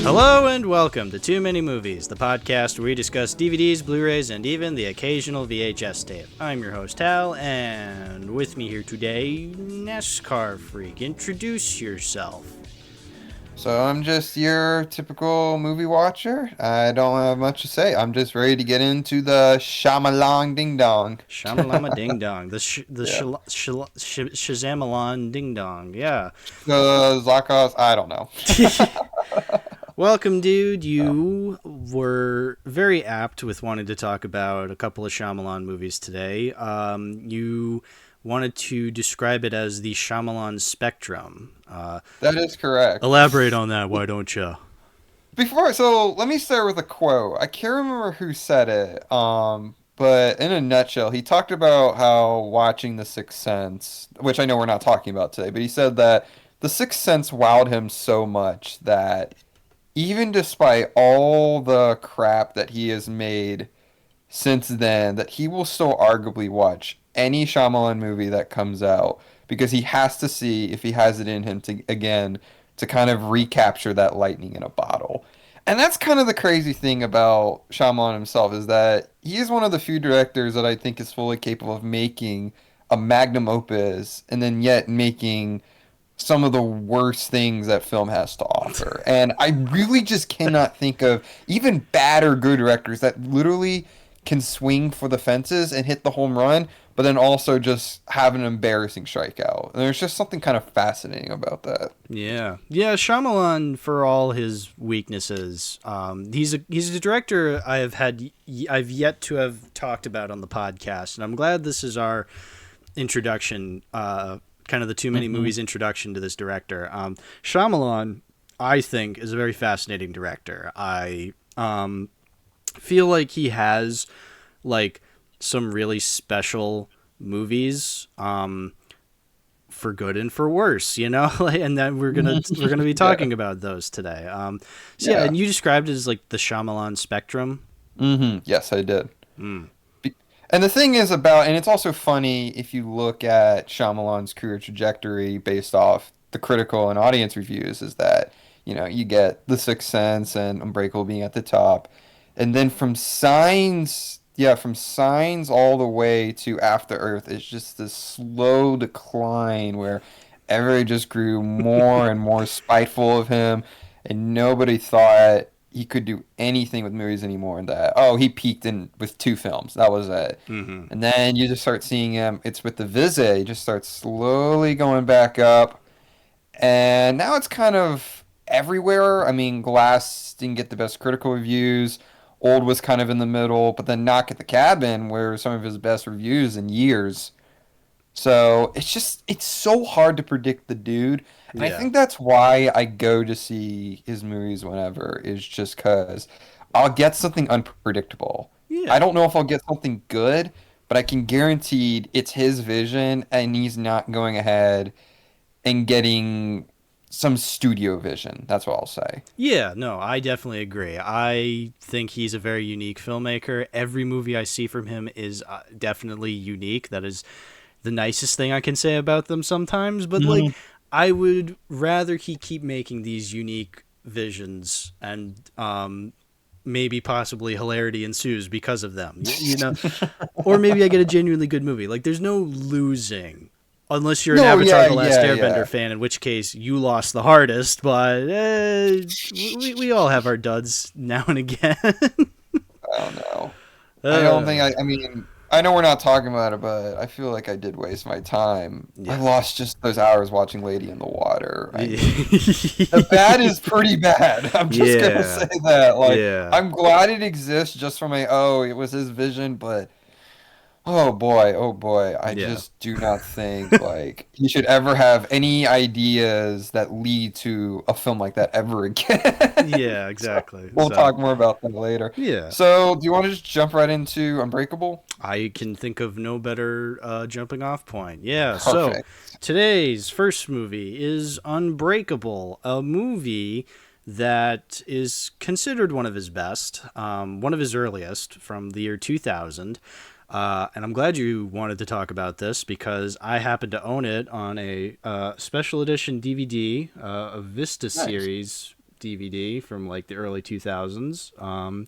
Hello and welcome to Too Many Movies, the podcast where we discuss DVDs, Blu-rays, and even the occasional VHS tape. I'm your host, Hal, and with me here today, Nascarfreak. Introduce yourself. So I'm just your typical movie watcher. I don't have much to say. I'm just ready to get into the Shyamalan Ding Dong. Shamalama Ding Dong. Shazamalan Ding Dong. Yeah. Zakos, I don't know. Welcome, dude. You were very apt with wanting to talk about a couple of Shyamalan movies today. You wanted to describe it as the Shyamalan Spectrum. That is correct. Elaborate on that, why don't you? So let me start with a quote. I can't remember who said it, but in a nutshell, he talked about how watching The Sixth Sense, which I know we're not talking about today, but he said that The Sixth Sense wowed him so much that even despite all the crap that he has made since then, that he will still arguably watch any Shyamalan movie that comes out because he has to see if he has it in him to kind of recapture that lightning in a bottle. And that's kind of the crazy thing about Shyamalan himself is that he is one of the few directors that I think is fully capable of making a magnum opus and then yet making some of the worst things that film has to offer. And I really just cannot think of even bad or good directors that literally can swing for the fences and hit the home run, but then also just have an embarrassing strikeout. And there's just something kind of fascinating about that. Yeah. Shyamalan, for all his weaknesses, he's a director I've yet to have talked about on the podcast, and I'm glad this is our introduction, kind of the Too Many Movies introduction to this director. Shyamalan, I think, is a very fascinating director. I feel like he has like some really special movies, for good and for worse, you know, and then we're gonna be talking about those today. Yeah, and you described it as like the Shyamalan Spectrum. Yes, I did. And the thing is and it's also funny if you look at Shyamalan's career trajectory based off the critical and audience reviews, is that, you know, you get The Sixth Sense and Unbreakable being at the top. And then from Signs all the way to After Earth, it's just this slow decline where everybody just grew more and more spiteful of him, and nobody thought he could do anything with movies anymore. And that, he peaked with 2 films. That was it. And then you just start seeing him. It's with The Visit. He just starts slowly going back up. And now it's kind of everywhere. I mean, Glass didn't get the best critical reviews. Old was kind of in the middle. But then Knock at the Cabin, where some of his best reviews in years. So it's so hard to predict the dude. And I think that's why I go to see his movies whenever, is just because I'll get something unpredictable. Yeah. I don't know if I'll get something good, but I can guarantee it's his vision and he's not going ahead and getting some studio vision. That's what I'll say. Yeah, no, I definitely agree. I think he's a very unique filmmaker. Every movie I see from him is definitely unique. That is the nicest thing I can say about them sometimes, but like I would rather he keep making these unique visions, and maybe possibly hilarity ensues because of them, you know, or maybe I get a genuinely good movie. Like there's no losing unless you're an Avatar: The Last Airbender fan, in which case you lost the hardest, but we all have our duds now and again. I don't know. I don't think I mean, I know we're not talking about it, but I feel like I did waste my time. Yeah. I lost just those hours watching Lady in the Water. The bad is pretty bad. I'm just going to say that. Like, I'm glad it exists just from it was his vision, but oh boy, I just do not think like he should ever have any ideas that lead to a film like that ever again. Yeah, exactly. So we'll talk more about that later. Yeah. So do you want to just jump right into Unbreakable? I can think of no better jumping off point. Yeah. Perfect. So today's first movie is Unbreakable, a movie that is considered one of his best, one of his earliest, from the year 2000. And I'm glad you wanted to talk about this because I happen to own it on a special edition DVD, a Vista series DVD from like the early 2000s.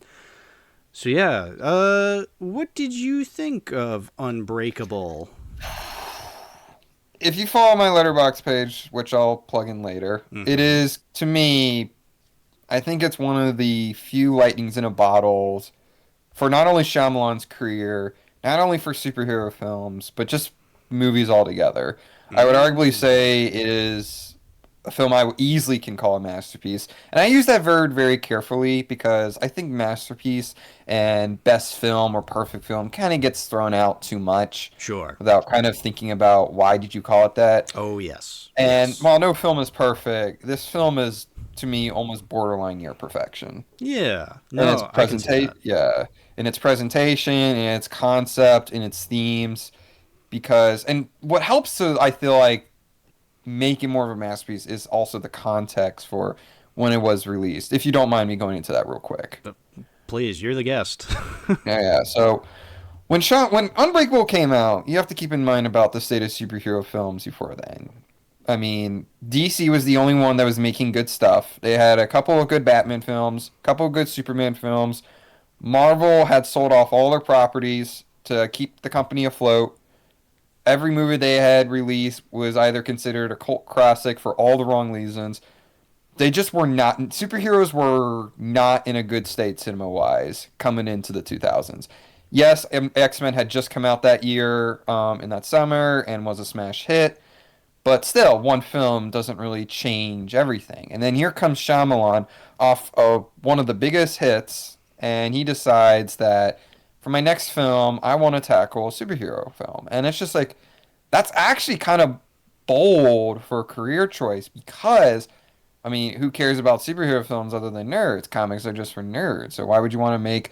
So yeah, what did you think of Unbreakable? If you follow my Letterboxd page, which I'll plug in later, it is, to me, I think it's one of the few lightnings in a bottle for not only Shyamalan's career, not only for superhero films, but just movies altogether. I would arguably say it is a film I easily can call a masterpiece. And I use that word very carefully because I think masterpiece and best film or perfect film kind of gets thrown out too much. Sure. Without kind of thinking about why did you call it that. Oh, yes. And yes. while no film is perfect, this film is, to me, almost borderline near perfection. Yeah. In No, its I can see that. yeah, in its presentation, in its concept, in its themes, because and what helps to I feel like make it more of a masterpiece is also the context for when it was released. If you don't mind me going into that real quick. But please, you're the guest. Yeah. So when Unbreakable came out, you have to keep in mind about the state of superhero films before then. I mean, DC was the only one that was making good stuff. They had a couple of good Batman films, a couple of good Superman films. Marvel had sold off all their properties to keep the company afloat. Every movie they had released was either considered a cult classic for all the wrong reasons. They just were not, superheroes were not in a good state cinema-wise coming into the 2000s. Yes, X-Men had just come out that year, in that summer, and was a smash hit. But still, one film doesn't really change everything. And then here comes Shyamalan off of one of the biggest hits, and he decides that for my next film, I want to tackle a superhero film. And it's just like, that's actually kind of bold for a career choice because, I mean, who cares about superhero films other than nerds? Comics are just for nerds. So why would you want to make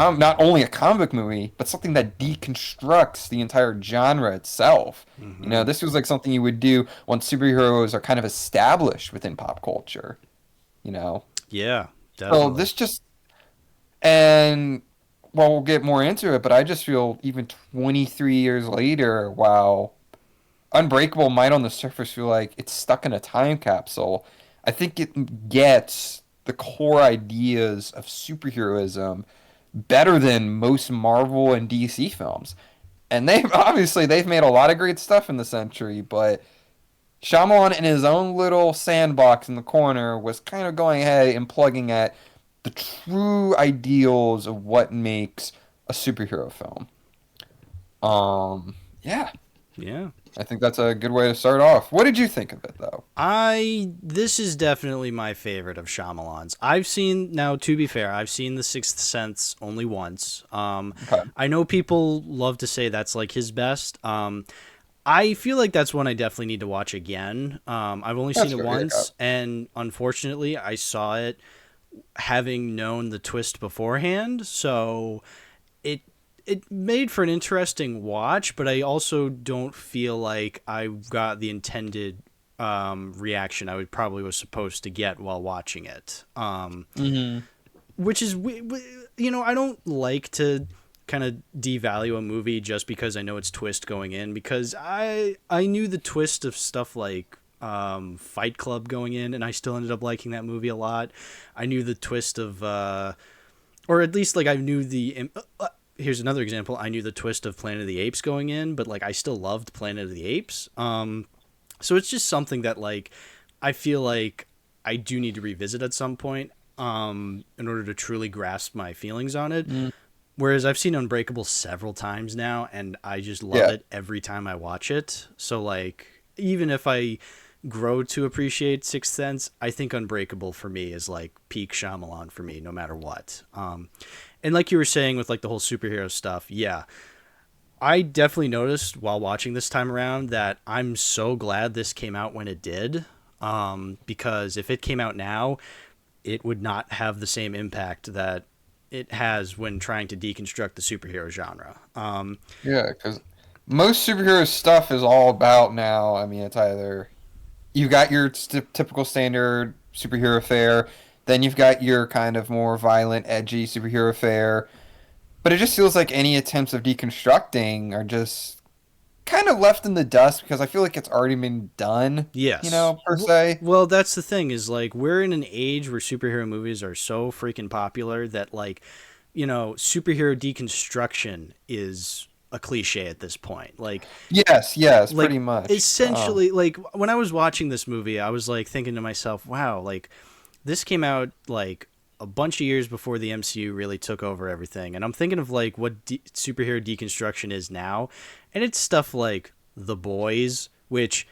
not only a comic movie, but something that deconstructs the entire genre itself? Mm-hmm. You know, this was like something you would do once superheroes are kind of established within pop culture. You know? Yeah, definitely. So this just, and well, we'll get more into it, but I just feel even 23 years later, while Unbreakable might on the surface feel like it's stuck in a time capsule, I think it gets the core ideas of superheroism better than most Marvel and DC films. And they've made a lot of great stuff in the century, but Shyamalan in his own little sandbox in the corner was kind of going ahead and plugging at the true ideals of what makes a superhero film. Yeah. Yeah. I think that's a good way to start off. What did you think of it, though? This is definitely my favorite of Shyamalan's. I've seen, now to be fair, I've seen The Sixth Sense only once. Okay. I know people love to say that's like his best. I feel like that's one I definitely need to watch again. I've only seen it once, and unfortunately, I saw it having known the twist beforehand, so it made for an interesting watch, but I also don't feel like I got the intended reaction I probably was supposed to get while watching it. Which is, you know, I don't like to kind of devalue a movie just because I know its twist going in, because I knew the twist of stuff like Fight Club going in, and I still ended up liking that movie a lot. I knew the twist of, or at least like I knew the. Here's another example. I knew the twist of Planet of the Apes going in, but like I still loved Planet of the Apes. So it's just something that like I feel like I do need to revisit at some point in order to truly grasp my feelings on it. Whereas I've seen Unbreakable several times now, and I just love it every time I watch it. So like even if I grow to appreciate Sixth Sense, I think Unbreakable for me is like peak Shyamalan for me, no matter what. And like you were saying with like the whole superhero stuff, yeah, I definitely noticed while watching this time around that I'm so glad this came out when it did, because if it came out now, it would not have the same impact that it has when trying to deconstruct the superhero genre. Yeah, because most superhero stuff is all about now. I mean, it's either you've got your typical standard superhero fare, then you've got your kind of more violent, edgy superhero fare. But it just feels like any attempts of deconstructing are just kind of left in the dust because I feel like it's already been done. Yes. You know, per se. Well, that's the thing is like we're in an age where superhero movies are so freaking popular that like, you know, superhero deconstruction is a cliche at this point. Like Yes, like, pretty much. Essentially, like when I was watching this movie, I was like thinking to myself, wow, like this came out like a bunch of years before the MCU really took over everything. And I'm thinking of like what superhero deconstruction is now. And it's stuff like The Boys, which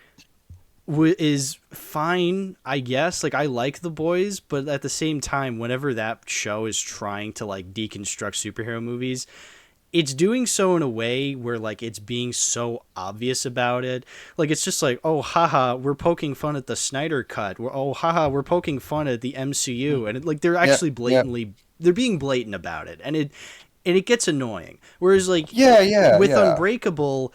is fine, I guess. Like I like The Boys, but at the same time, whenever that show is trying to like deconstruct superhero movies, it's doing so in a way where like it's being so obvious about it. Like it's just like, oh haha, we're poking fun at the Snyder cut. Oh haha, we're poking fun at the MCU, and like they're actually blatantly they're being blatant about it, and it gets annoying. Whereas like with Unbreakable,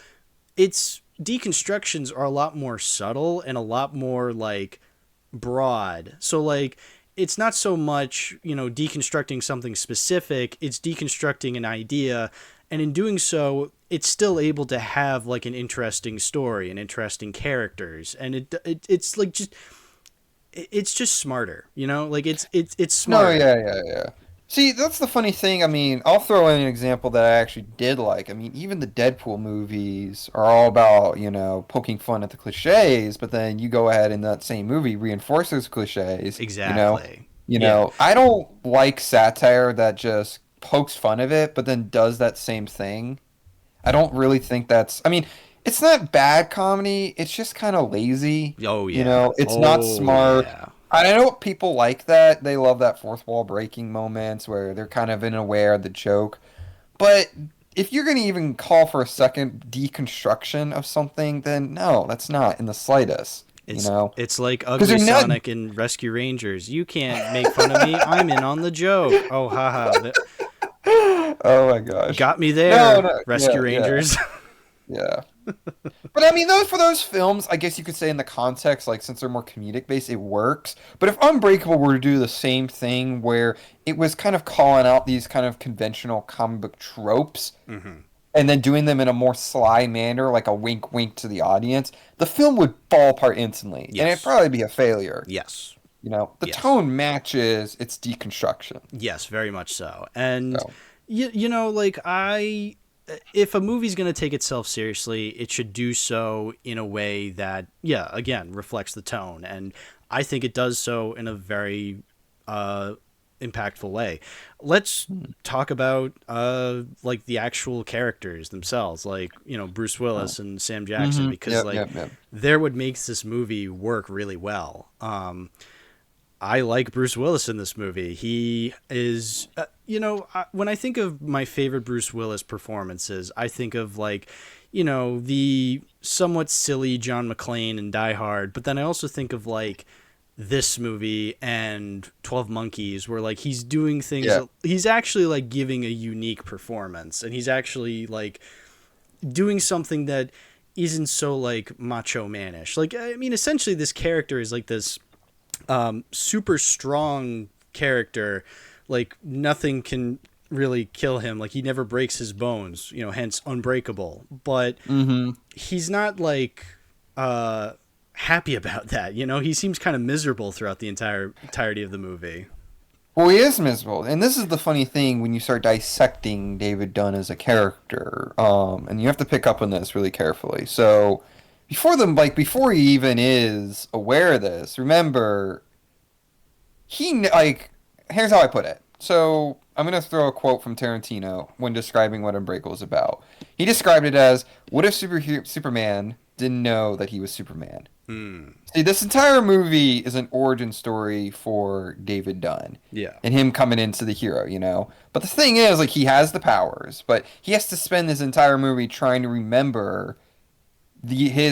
its deconstructions are a lot more subtle and a lot more like broad. So like it's not so much, you know, deconstructing something specific, it's deconstructing an idea, and in doing so it's still able to have like an interesting story and interesting characters, and it's like just it's just smarter, you know, like it's smarter. No, yeah. See, that's the funny thing. I mean, I'll throw in an example that I actually did like. I mean, even the Deadpool movies are all about, you know, poking fun at the cliches, but then you go ahead in that same movie reinforce those cliches. Exactly. You know, I don't like satire that just pokes fun of it, but then does that same thing. I don't really think that's. I mean, it's not bad comedy. It's just kind of lazy. Oh yeah. You know, it's not smart. Yeah. I know people like that. They love that fourth wall breaking moments where they're kind of unaware of the joke. But if you're going to even call for a second deconstruction of something, then no, that's not in the slightest. It's, you know, it's like Ugly Sonic and Rescue Rangers. You can't make fun of me. I'm in on the joke. Oh, haha. Oh my gosh. Got me there, No. Rescue Rangers. Yeah. But I mean, for those films, I guess you could say in the context, like since they're more comedic based, it works. But if Unbreakable were to do the same thing, where it was kind of calling out these kind of conventional comic book tropes, and then doing them in a more sly manner, like a wink, wink to the audience, the film would fall apart instantly, and it'd probably be a failure. Yes. You know, the tone matches its deconstruction. Yes, very much so. And you know, like if a movie's going to take itself seriously, it should do so in a way that, again, reflects the tone. And I think it does so in a very impactful way. Let's talk about like the actual characters themselves, like, you know, Bruce Willis and Sam Jackson, because they're what makes this movie work really well. I like Bruce Willis in this movie. He is, you know, when I think of my favorite Bruce Willis performances, I think of like, you know, the somewhat silly John McClane in Die Hard, but then I also think of like this movie and 12 Monkeys, where like he's doing things, he's actually like giving a unique performance, and he's actually like doing something that isn't so like macho manish. Like, I mean, essentially this character is like this super strong character, like nothing can really kill him, like he never breaks his bones, you know, hence Unbreakable, but he's not like happy about that, you know. He seems kind of miserable throughout the entirety of the movie. Well, he is miserable, and this is the funny thing when you start dissecting David Dunn as a character, and you have to pick up on this really carefully. So before he even is aware of this, remember, here's how I put it. So I'm going to throw a quote from Tarantino when describing what Unbreakable is about. He described it as, what if Superman didn't know that he was Superman? See, this entire movie is an origin story for David Dunn. Yeah. And him coming into the hero, you know? But the thing is, like, he has the powers, but he has to spend this entire movie trying to remember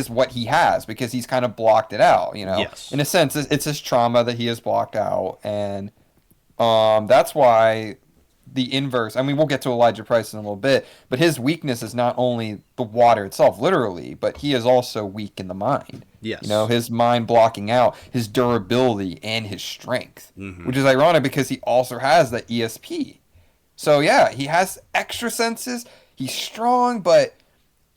what he has, because he's kind of blocked it out, you know. Yes. In a sense, it's his trauma that he has blocked out, and that's why the inverse. I mean, we'll get to Elijah Price in a little bit, but his weakness is not only the water itself, literally, but he is also weak in the mind. Yes. You know, his mind blocking out his durability and his strength, which is ironic because he also has the ESP. So yeah, he has extra senses. He's strong, but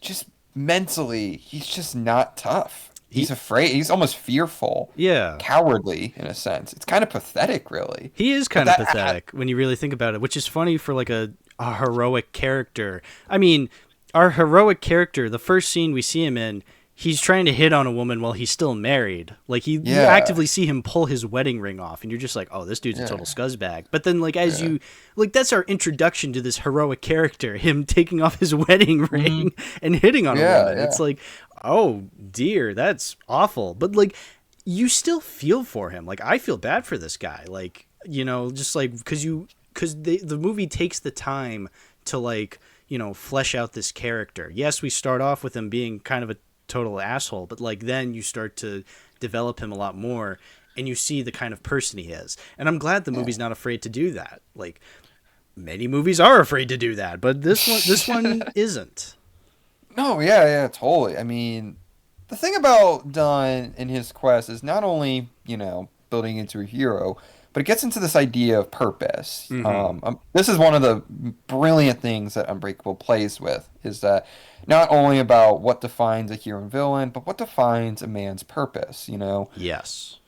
just mentally, he's just not tough. He's afraid. He's almost fearful. Yeah. Cowardly, in a sense. It's kind of pathetic, really. He is kind of pathetic when you really think about it, which is funny for like a heroic character. I mean, our heroic character, the first scene we see him in, he's trying to hit on a woman while he's still married. Like, you actively see him pull his wedding ring off, and you're just like, oh, this dude's a total scuzzbag. But then, like, as you... Like, that's our introduction to this heroic character, him taking off his wedding ring and hitting on a woman. It's like, oh, dear, that's awful. But, like, you still feel for him. Like, I feel bad for this guy. Like, you know, just, like, because the movie takes the time to, like, you know, flesh out this character. Yes, we start off with him being kind of a total asshole, but like then you start to develop him a lot more and you see the kind of person he is. And I'm glad the movie's not afraid to do that. Like, many movies are afraid to do that, but this one isn't. No, yeah, totally. I mean, the thing about Dunn and his quest is not only, you know, building into a hero, but it gets into this idea of purpose. This is one of the brilliant things that Unbreakable plays with, is that not only about what defines a hero and villain, but what defines a man's purpose, you know? Yes.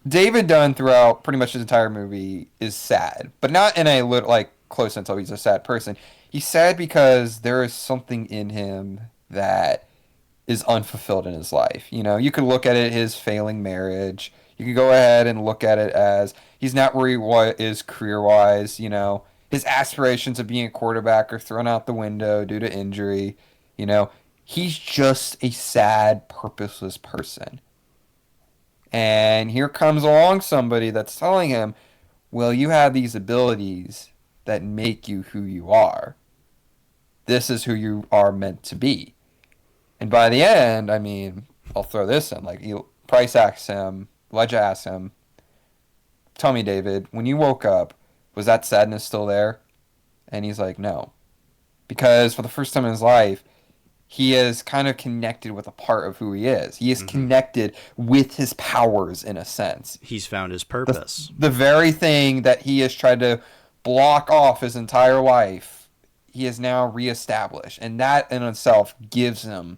David Dunn, throughout pretty much his entire movie, is sad, but not in a like close sense, oh, he's a sad person. He's sad because there is something in him that is unfulfilled in his life. You know, you could look at it, his failing marriage. You could go ahead and look at it as he's not where he is career-wise, you know. His aspirations of being a quarterback are thrown out the window due to injury. You know, he's just a sad, purposeless person. And here comes along somebody that's telling him, well, you have these abilities that make you who you are. This is who you are meant to be. And by the end, I mean, I'll throw this in. Like, Price asks him, Elijah asks him, tell me, David, when you woke up, was that sadness still there? And he's like, no. Because for the first time in his life, he is kind of connected with a part of who he is. He is connected with his powers, in a sense. He's found his purpose. The very thing that he has tried to block off his entire life, he is now reestablished. And that in itself gives him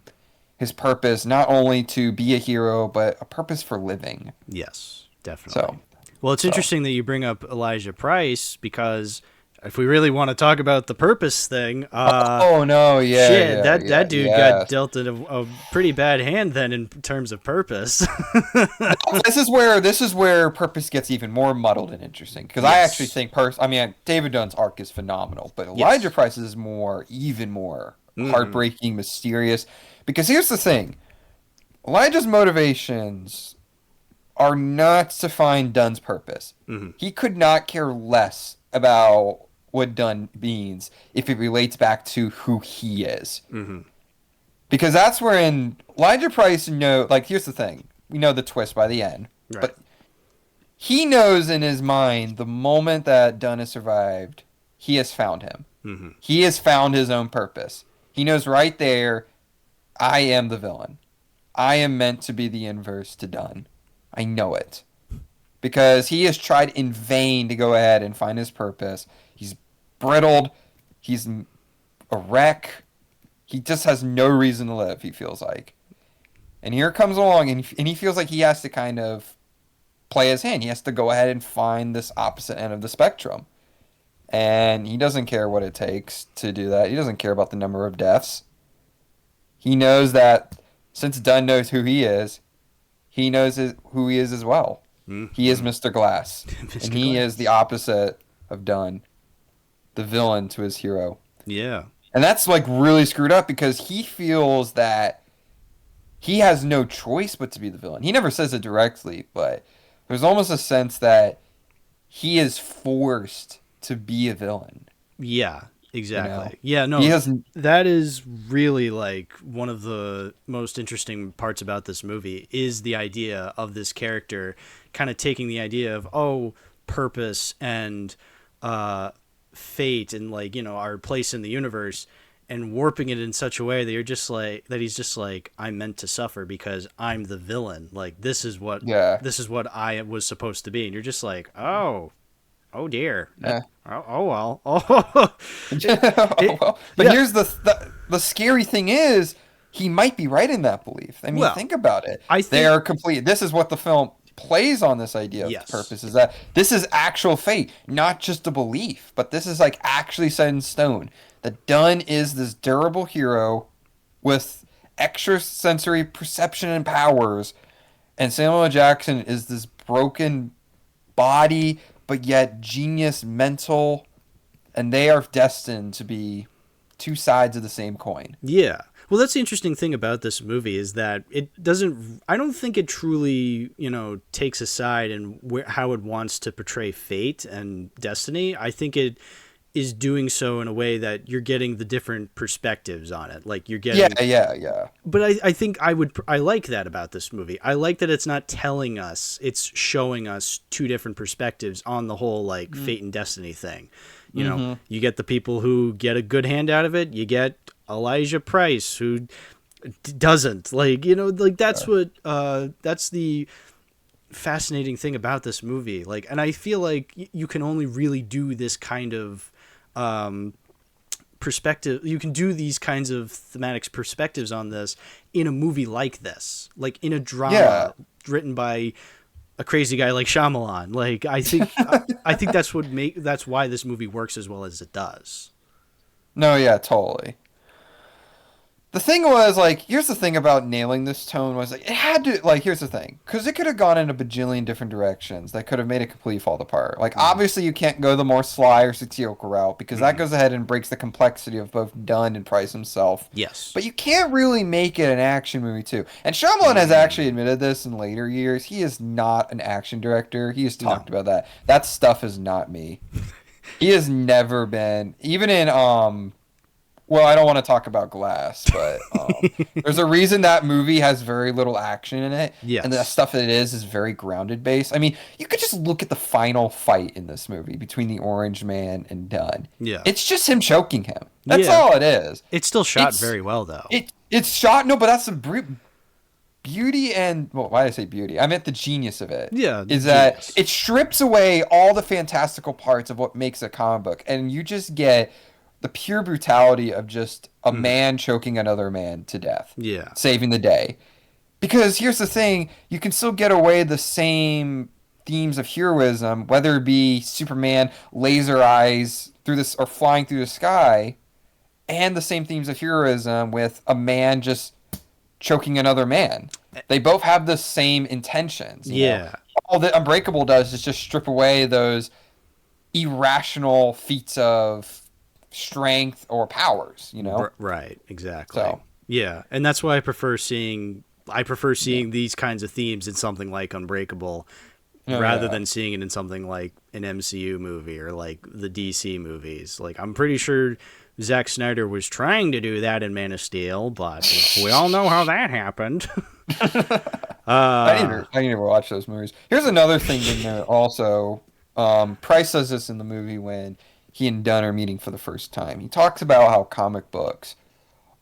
his purpose, not only to be a hero, but a purpose for living. Yes, definitely. Well, it's interesting that you bring up Elijah Price, because if we really want to talk about the purpose thing, that dude got dealt a pretty bad hand then in terms of purpose. This is where purpose gets even more muddled and interesting, because I actually think David Dunn's arc is phenomenal, but Elijah Price is even more heartbreaking, mysterious. Because here's the thing, Elijah's motivations are not to find Dunn's purpose. He could not care less about what Dunn means if it relates back to who he is. Because that's wherein Elijah Price here's the thing. We know the twist by the end. Right. But he knows in his mind the moment that Dunn has survived, he has found him. He has found his own purpose. He knows right there, I am the villain. I am meant to be the inverse to Dunn. I know it. Because he has tried in vain to go ahead and find his purpose. He's brittled. He's a wreck. He just has no reason to live, he feels like. And here comes along, and he feels like he has to kind of play his hand. He has to go ahead and find this opposite end of the spectrum. And he doesn't care what it takes to do that. He doesn't care about the number of deaths. He knows that since Dunn knows who he is, he knows who he is as well. He is Mr. Glass. And he is the opposite of Dunn, the villain to his hero. Yeah. And that's like really screwed up, because he feels that he has no choice but to be the villain. He never says it directly, but there's almost a sense that he is forced to be a villain. Yeah, exactly. You know? Yeah, no, that is really like one of the most interesting parts about this movie, is the idea of this character kind of taking the idea of, purpose and fate and, like, you know, our place in the universe, and warping it in such a way that he's just like, I'm meant to suffer because I'm the villain. Like, this is what I was supposed to be. And you're just like, oh dear. Yeah. Oh well. But here's the scary thing is, he might be right in that belief. I mean, Well, think about it. I think They are complete. This is what the film plays on, this idea of yes. purpose, is that this is actual fate, not just a belief, but this is like actually set in stone. That Dunn is this durable hero with extrasensory perception and powers, and Samuel L. Jackson is this broken body, but yet genius mental, and they are destined to be two sides of the same coin. Yeah. Well, that's the interesting thing about this movie is that it doesn't. I don't think it truly, takes a side in how it wants to portray fate and destiny. I think it is doing so in a way that you're getting the different perspectives on it. Like you're getting. Yeah. But I think I like that about this movie. I like that it's not telling us; it's showing us two different perspectives on the whole fate and destiny thing. You get the people who get a good hand out of it. You get Elijah Price, who doesn't. That's what that's the fascinating thing about this movie. And I feel like you can only really do this kind of perspective. You can do these kinds of thematic perspectives on this in a movie like this, like in a drama written by a crazy guy like Shyamalan. I think that's why this movie works as well as it does. No, yeah, totally. The thing was, here's the thing about nailing this tone was, it had to, here's the thing. Because it could have gone in a bajillion different directions that could have made it completely fall apart. Obviously, you can't go the more sly or satirical route, because that goes ahead and breaks the complexity of both Dunn and Price himself. Yes. But you can't really make it an action movie, too. And Shyamalan has actually admitted this in later years. He is not an action director. He has talked about that. That stuff is not me. He has never been, even in, well, I don't want to talk about Glass, but there's a reason that movie has very little action in it. Yes. And the stuff that it is very grounded based. I mean, you could just look at the final fight in this movie between the Orange Man and Dunn. Yeah. It's just him choking him. That's all it is. It's still shot very well, though. It's shot, no, but that's the beauty and, well, why did I say beauty? I meant the genius of it. Yeah. Is that it strips away all the fantastical parts of what makes a comic book, and you just get the pure brutality of just a man choking another man to death. Yeah. Saving the day. Because here's the thing, you can still get away the same themes of heroism, whether it be Superman, laser eyes through this or flying through the sky, and the same themes of heroism with a man just choking another man. They both have the same intentions. You know? All that Unbreakable does is just strip away those irrational feats of strength or powers, right, exactly. And that's why I prefer seeing these kinds of themes in something like Unbreakable rather than seeing it in something like an MCU movie or like the DC movies. I'm pretty sure Zack Snyder was trying to do that in Man of Steel, but we all know how that happened. I need to watch those movies. Here's another thing in there also. Price says this in the movie when he and Dunn are meeting for the first time. He talks about how comic books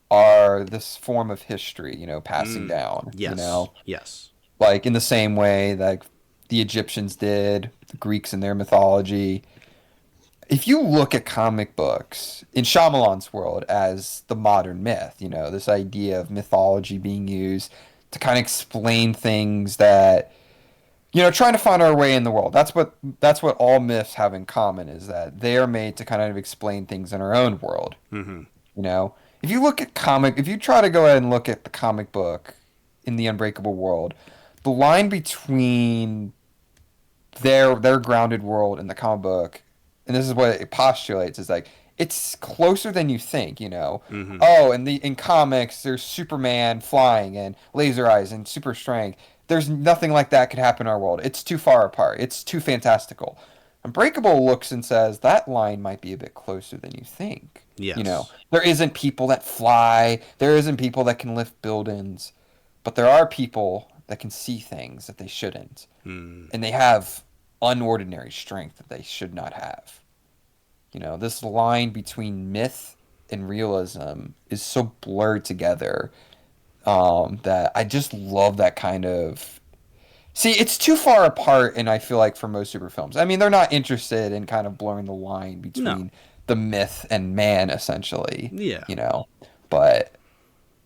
are this form of history, passing down. Yes. Yes. Like in the same way that the Egyptians did, the Greeks in their mythology. If you look at comic books in Shyamalan's world as the modern myth, this idea of mythology being used to kind of explain things that, trying to find our way in the world. That's what all myths have in common, is that they are made to kind of explain things in our own world. Mm-hmm. If you look at if you try to go ahead and look at the comic book in the Unbreakable world, the line between their grounded world and the comic book, and this is what it postulates, is it's closer than you think, Mm-hmm. Oh, in comics, there's Superman flying and laser eyes and super strength. There's nothing like that could happen in our world. It's too far apart. It's too fantastical. Unbreakable looks and says that line might be a bit closer than you think. Yes. There isn't people that fly. There isn't people that can lift buildings. But there are people that can see things that they shouldn't. Mm. And they have unordinary strength that they should not have. This line between myth and realism is so blurred together that I just love that kind of... See, it's too far apart, and I feel like for most super films. I mean, they're not interested in kind of blurring the line between the myth and man, essentially. Yeah. But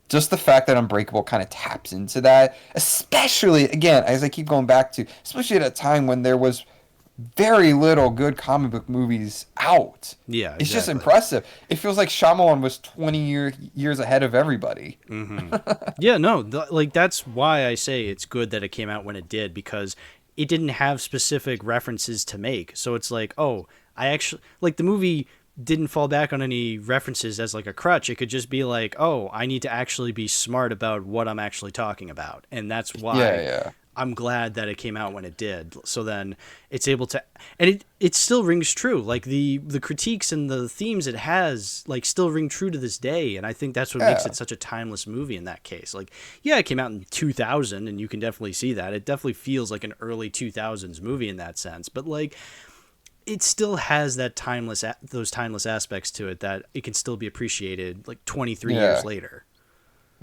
just the fact that Unbreakable kind of taps into that, especially, again, as I keep going back to, especially at a time when there was very little good comic book movies out. Yeah, It's just exactly. impressive. It feels like Shyamalan was 20 years ahead of everybody. Yeah, no, like that's why I say it's good that it came out when it did, because it didn't have specific references to make. So it's like, oh, I actually like the movie didn't fall back on any references as like a crutch. It could just be like, oh, I need to actually be smart about what I'm actually talking about. And that's Yeah, why yeah. I'm glad that it came out when it did. So then it's able to, and it still rings true. Like the critiques and the themes it has like still ring true to this day. And I think that's what makes Yeah. it such a timeless movie in that case. Like, yeah, it came out in 2000 and you can definitely see that. It definitely feels like an early 2000s movie in that sense. But like, it still has that those timeless aspects to it that it can still be appreciated like 23 Yeah. years later.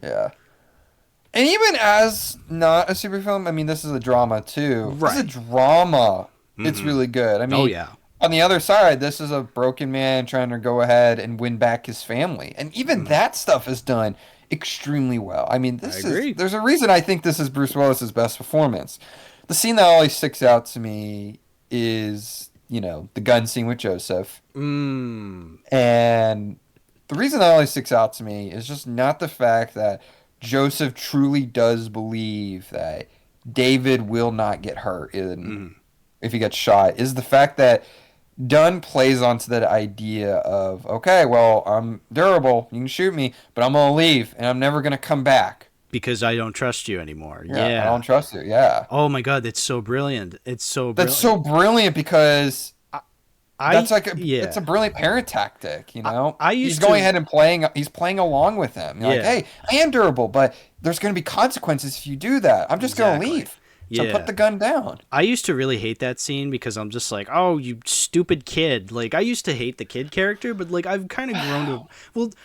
Yeah. And even as not a super film, I mean, this is a drama too. As a Right. drama, it's really good. I Oh mean, yeah. on the other side, this is a broken man trying to go ahead and win back his family. And even that stuff is done extremely well. I mean, I agree. there's a reason I think this is Bruce Willis's best performance. The scene that always sticks out to me is, the gun scene with Joseph. Mm. And the reason that always sticks out to me is just not the fact that Joseph truly does believe that David will not get hurt if he gets shot, is the fact that Dunn plays onto that idea of, okay, well, I'm durable, you can shoot me, but I'm gonna leave and I'm never gonna come back. Because I don't trust you anymore. Yeah, I Yeah. don't trust you. Yeah. Oh my god, that's so brilliant. It's so That's brilliant. so brilliant because I that's like it's yeah. a brilliant parent tactic, I He's used going to ahead and he's playing along with him. You're like, yeah, hey, I am durable, but there's going to be consequences if you do that. I'm just going to exactly. leave. So put Yeah. the gun down. I used to really hate that scene because I'm just like, oh, you stupid kid. Like I used to hate the kid character, but like I've kind of grown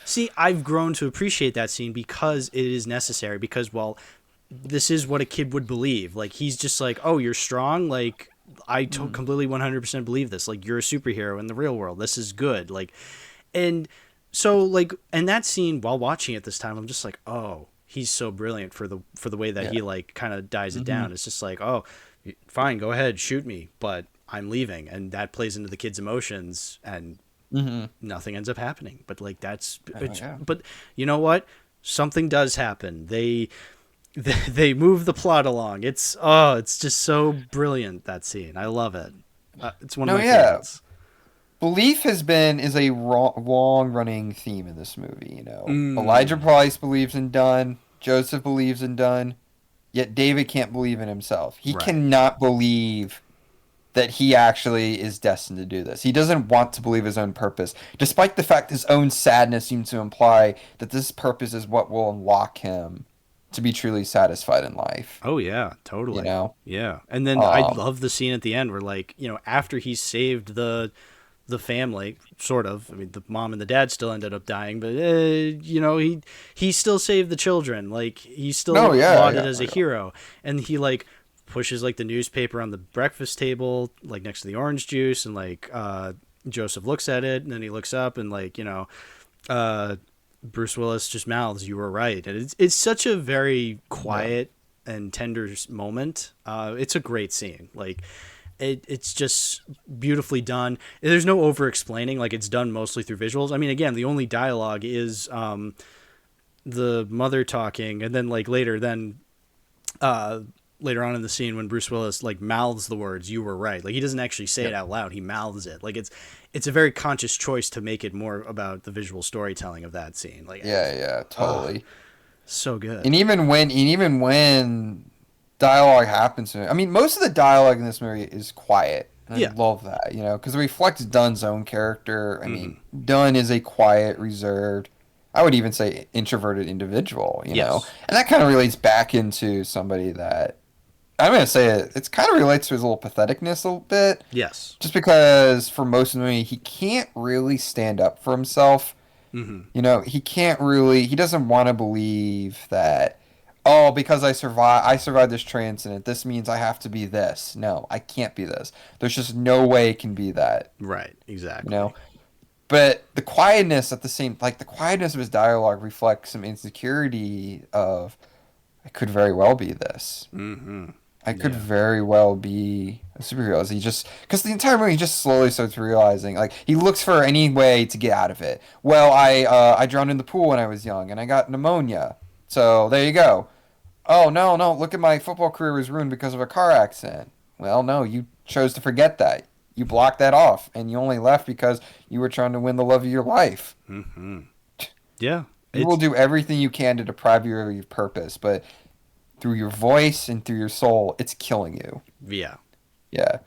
to I've grown to appreciate that scene because it is necessary because well, this is what a kid would believe. Like he's just like, "Oh, you're strong." Like completely 100% believe this. Like you're a superhero in the real world. This is good. Like and so like and that scene while watching it this time, I'm just like, "Oh, he's so brilliant for the way that Yeah. he like kind of dies it down." It's just like, "Oh, fine, go ahead, shoot me, but I'm leaving." And that plays into the kid's emotions and nothing ends up happening. But like Yeah. but you know what? Something does happen. They move the plot along. It's just so brilliant, that scene. I love it. It's one of No, my yeah. favorites. Belief is a long running theme in this movie. Elijah Mm, Price believes in Dunn. Joseph believes in Dunn. Yet David can't believe in himself. He right. cannot believe that he actually is destined to do this. He doesn't want to believe his own purpose, despite the fact his own sadness seems to imply that this purpose is what will unlock him to be truly satisfied in life. Oh yeah, You totally. know? Yeah. And then I Um, love the scene at the end where like, after he saved the family, sort of. I mean, the mom and the dad still ended up dying, but he still saved the children. Like he's no, still yeah, lauded yeah, as a hero, and he like pushes like the newspaper on the breakfast table, like next to the orange juice, and like Joseph looks at it, and then he looks up, and like uh, Bruce Willis just mouths, "You were right," and it's such a very yeah, quiet and tender moment. It's a great scene. Like it's just beautifully done. There's no over explaining. Like it's done mostly through visuals. I mean, again, the only dialogue is the mother talking, and then like uh, later on in the scene when Bruce Willis like mouths the words "You were right." Like he doesn't actually say it yeah, out loud. He mouths it. Like it's a very conscious choice to make it more about the visual storytelling of that scene. Like yeah, oh, totally. so good. And even when dialogue happens, I mean, most of the dialogue in this movie is quiet. And I Yeah. love that, because it reflects Dunn's own character. I mean, Hmm. Dunn is a quiet, reserved, I would even say introverted individual. Yes. And that kind of relates back into somebody that, I'm going to say it's kind of relates to his little patheticness a little bit. Yes. Just because for most of the movie, he can't really stand up for himself. Hmm. He doesn't want to believe that, oh, because I survived this train incident, this means I have to be this. No, I can't be this. There's just no way it can be that, Right. you know? Exactly. But the quietness at the same, like the quietness of his dialogue reflects some insecurity of, I could very well be this. Mm-hmm. I could very well be a superhero. He just, because the entire movie, he just slowly starts realizing, like, he looks for any way to get out of it. Well, I drowned in the pool when I was young, and I got pneumonia. So there you go. Oh, no, no, look at my football career was ruined because of a car accident. Well, no, you chose to forget that. You blocked that off, and you only left because you were trying to win the love of your life. Mm-hmm. Yeah. You will do everything you can to deprive you of your purpose, but through your voice and through your soul, it's killing you. Yeah. Yeah.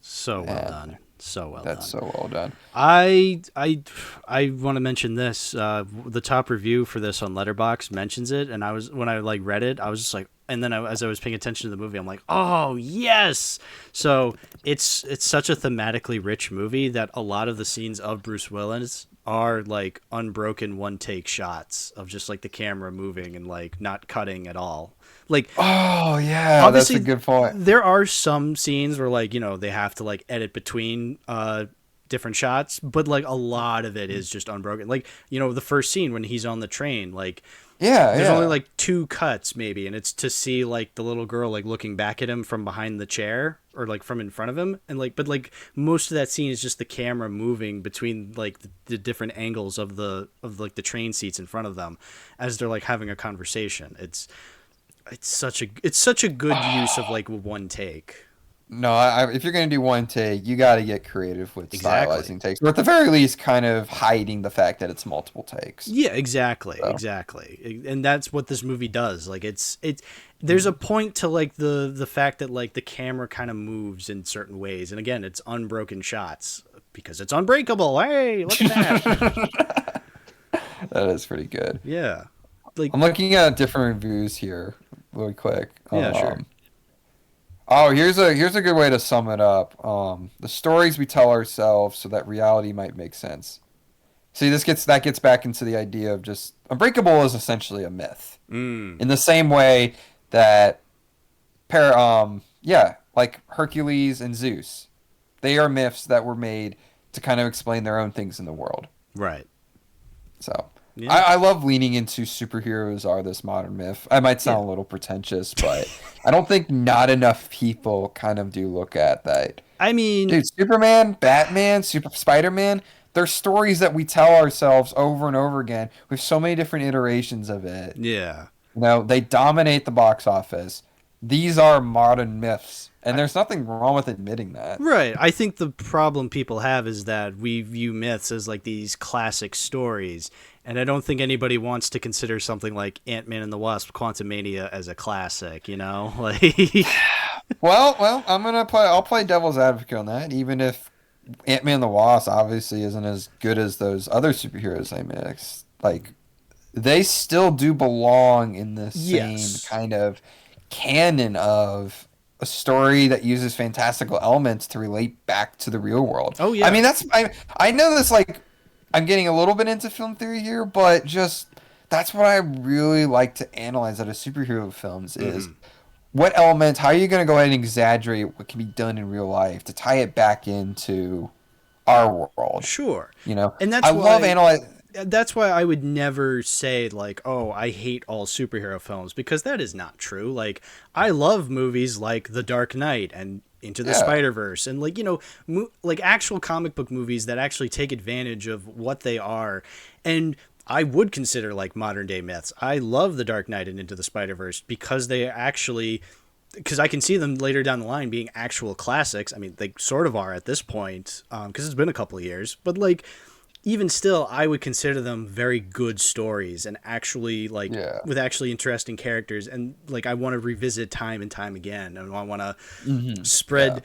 So well done. So well done. That's so well done. I want to mention this. The top review for this on Letterboxd mentions it, and when I like read it, I was just like, and then as I was paying attention to the movie, I'm like, oh yes. So it's such a thematically rich movie that a lot of the scenes of Bruce Willis are like unbroken one take shots of just like the camera moving and like not cutting at all. Like, oh yeah, that's a good point. There are some scenes where like, they have to like edit between different shots, but like a lot of it is just unbroken. Like, the first scene when he's on the train, like there's only like 2 cuts maybe, and it's to see like the little girl like looking back at him from behind the chair or like from in front of him, and like, but like most of that scene is just the camera moving between like the different angles of like the train seats in front of them as they're like having a conversation. It's such a good use of like one take. No, if you're going to do one take, you got to get creative with stylizing takes, or at the very least, kind of hiding the fact that it's multiple takes. Yeah, exactly, exactly, and that's what this movie does. Like, there's a point to like the fact that like the camera kind of moves in certain ways, and again, it's unbroken shots because it's unbreakable. Hey, look at that. That is pretty good. Yeah, like I'm looking at different reviews here, really quick. Yeah, sure. Oh, here's a good way to sum it up. The stories we tell ourselves so that reality might make sense. See, that gets back into the idea of just Unbreakable is essentially a myth. In the same way that like Hercules and Zeus. They are myths that were made to kind of explain their own things in the world. Right. So yeah. I love leaning into superheroes are this modern myth. I might sound a little pretentious, but I don't think not enough people kind of do look at that. I mean, dude, Superman, Batman, Spider-Man, they're stories that we tell ourselves over and over again with so many different iterations of it. Yeah. They dominate the box office. These are modern myths, and there's nothing wrong with admitting that. Right. I think the problem people have is that we view myths as like these classic stories, and I don't think anybody wants to consider something like Ant-Man and the Wasp: Quantumania as a classic, Like Well, I'll play devil's advocate on that, even if Ant-Man and the Wasp obviously isn't as good as those other superheroes they mix. Like, they still do belong in the same kind of canon of a story that uses fantastical elements to relate back to the real world. Oh yeah. I mean, I know this, like, I'm getting a little bit into film theory here, but just that's what I really like to analyze out of superhero films is what elements, how are you going to go ahead and exaggerate what can be done in real life to tie it back into our world? Sure. And that's love analyzing. That's why I would never say like, oh, I hate all superhero films, because that is not true. Like, I love movies like The Dark Knight and Into the Spider-Verse, and like, like actual comic book movies that actually take advantage of what they are. And I would consider like modern day myths. I love The Dark Knight and Into the Spider-Verse because I can see them later down the line being actual classics. I mean, they sort of are at this point, because it's been a couple of years, but like, even still, I would consider them very good stories and actually like with actually interesting characters. And like, I want to revisit time and time again. And I want to spread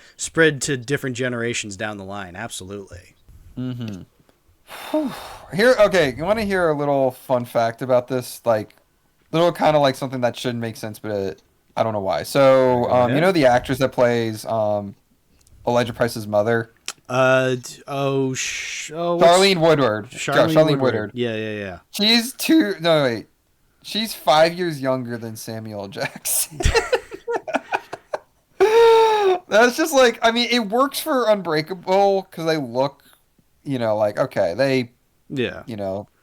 to different generations down the line. Absolutely. You want to hear a little fun fact about this? Like, little kind of like something that shouldn't make sense, but I don't know why. So, the actress that plays Elijah Price's mother? Charlene Woodward. Charlene Woodward. Yeah. She's 5 years younger than Samuel Jackson. That's just like, I mean, it works for Unbreakable because they look like, okay, they, Yeah.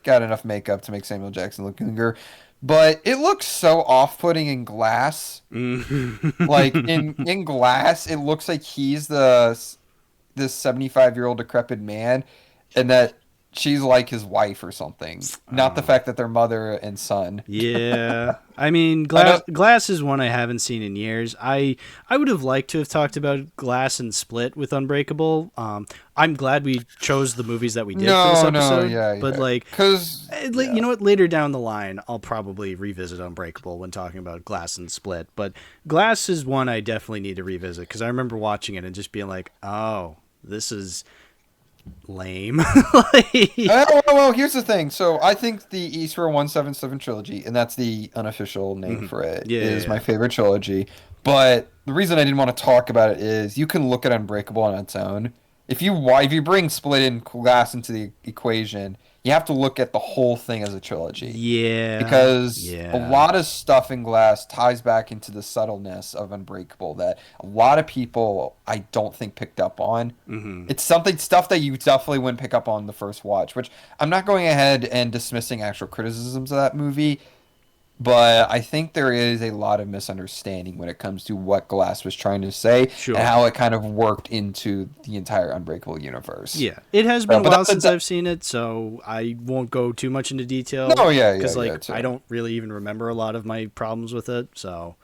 got enough makeup to make Samuel Jackson look younger. But it looks so off-putting in Glass. Like, in Glass, it looks like he's this 75-year-old decrepit man, and that she's like his wife or something. Not the fact that they're mother and son. Yeah, I mean, I know. Glass is one I haven't seen in years. I would have liked to have talked about Glass and Split with Unbreakable. I'm glad we chose the movies that we did for this episode. Yeah. But like, Because, you know what? Later down the line, I'll probably revisit Unbreakable when talking about Glass and Split. But Glass is one I definitely need to revisit because I remember watching it and just being like, oh, this is lame. well, here's the thing. So I think the Eastward 177 trilogy, and that's the unofficial name for it, is my favorite trilogy. But the reason I didn't want to talk about it is you can look at Unbreakable on its own. If you bring Split and Glass into the equation, you have to look at the whole thing as a trilogy. Yeah. Because a lot of stuff in Glass ties back into the subtleness of Unbreakable that a lot of people I don't think picked up on. It's stuff that you definitely wouldn't pick up on the first watch, which I'm not going ahead and dismissing actual criticisms of that movie, but I think there is a lot of misunderstanding when it comes to what Glass was trying to say and how it kind of worked into the entire Unbreakable universe. Yeah, it has been a while since I've seen it, so I won't go too much into detail. No, yeah, because I don't really even remember a lot of my problems with it. So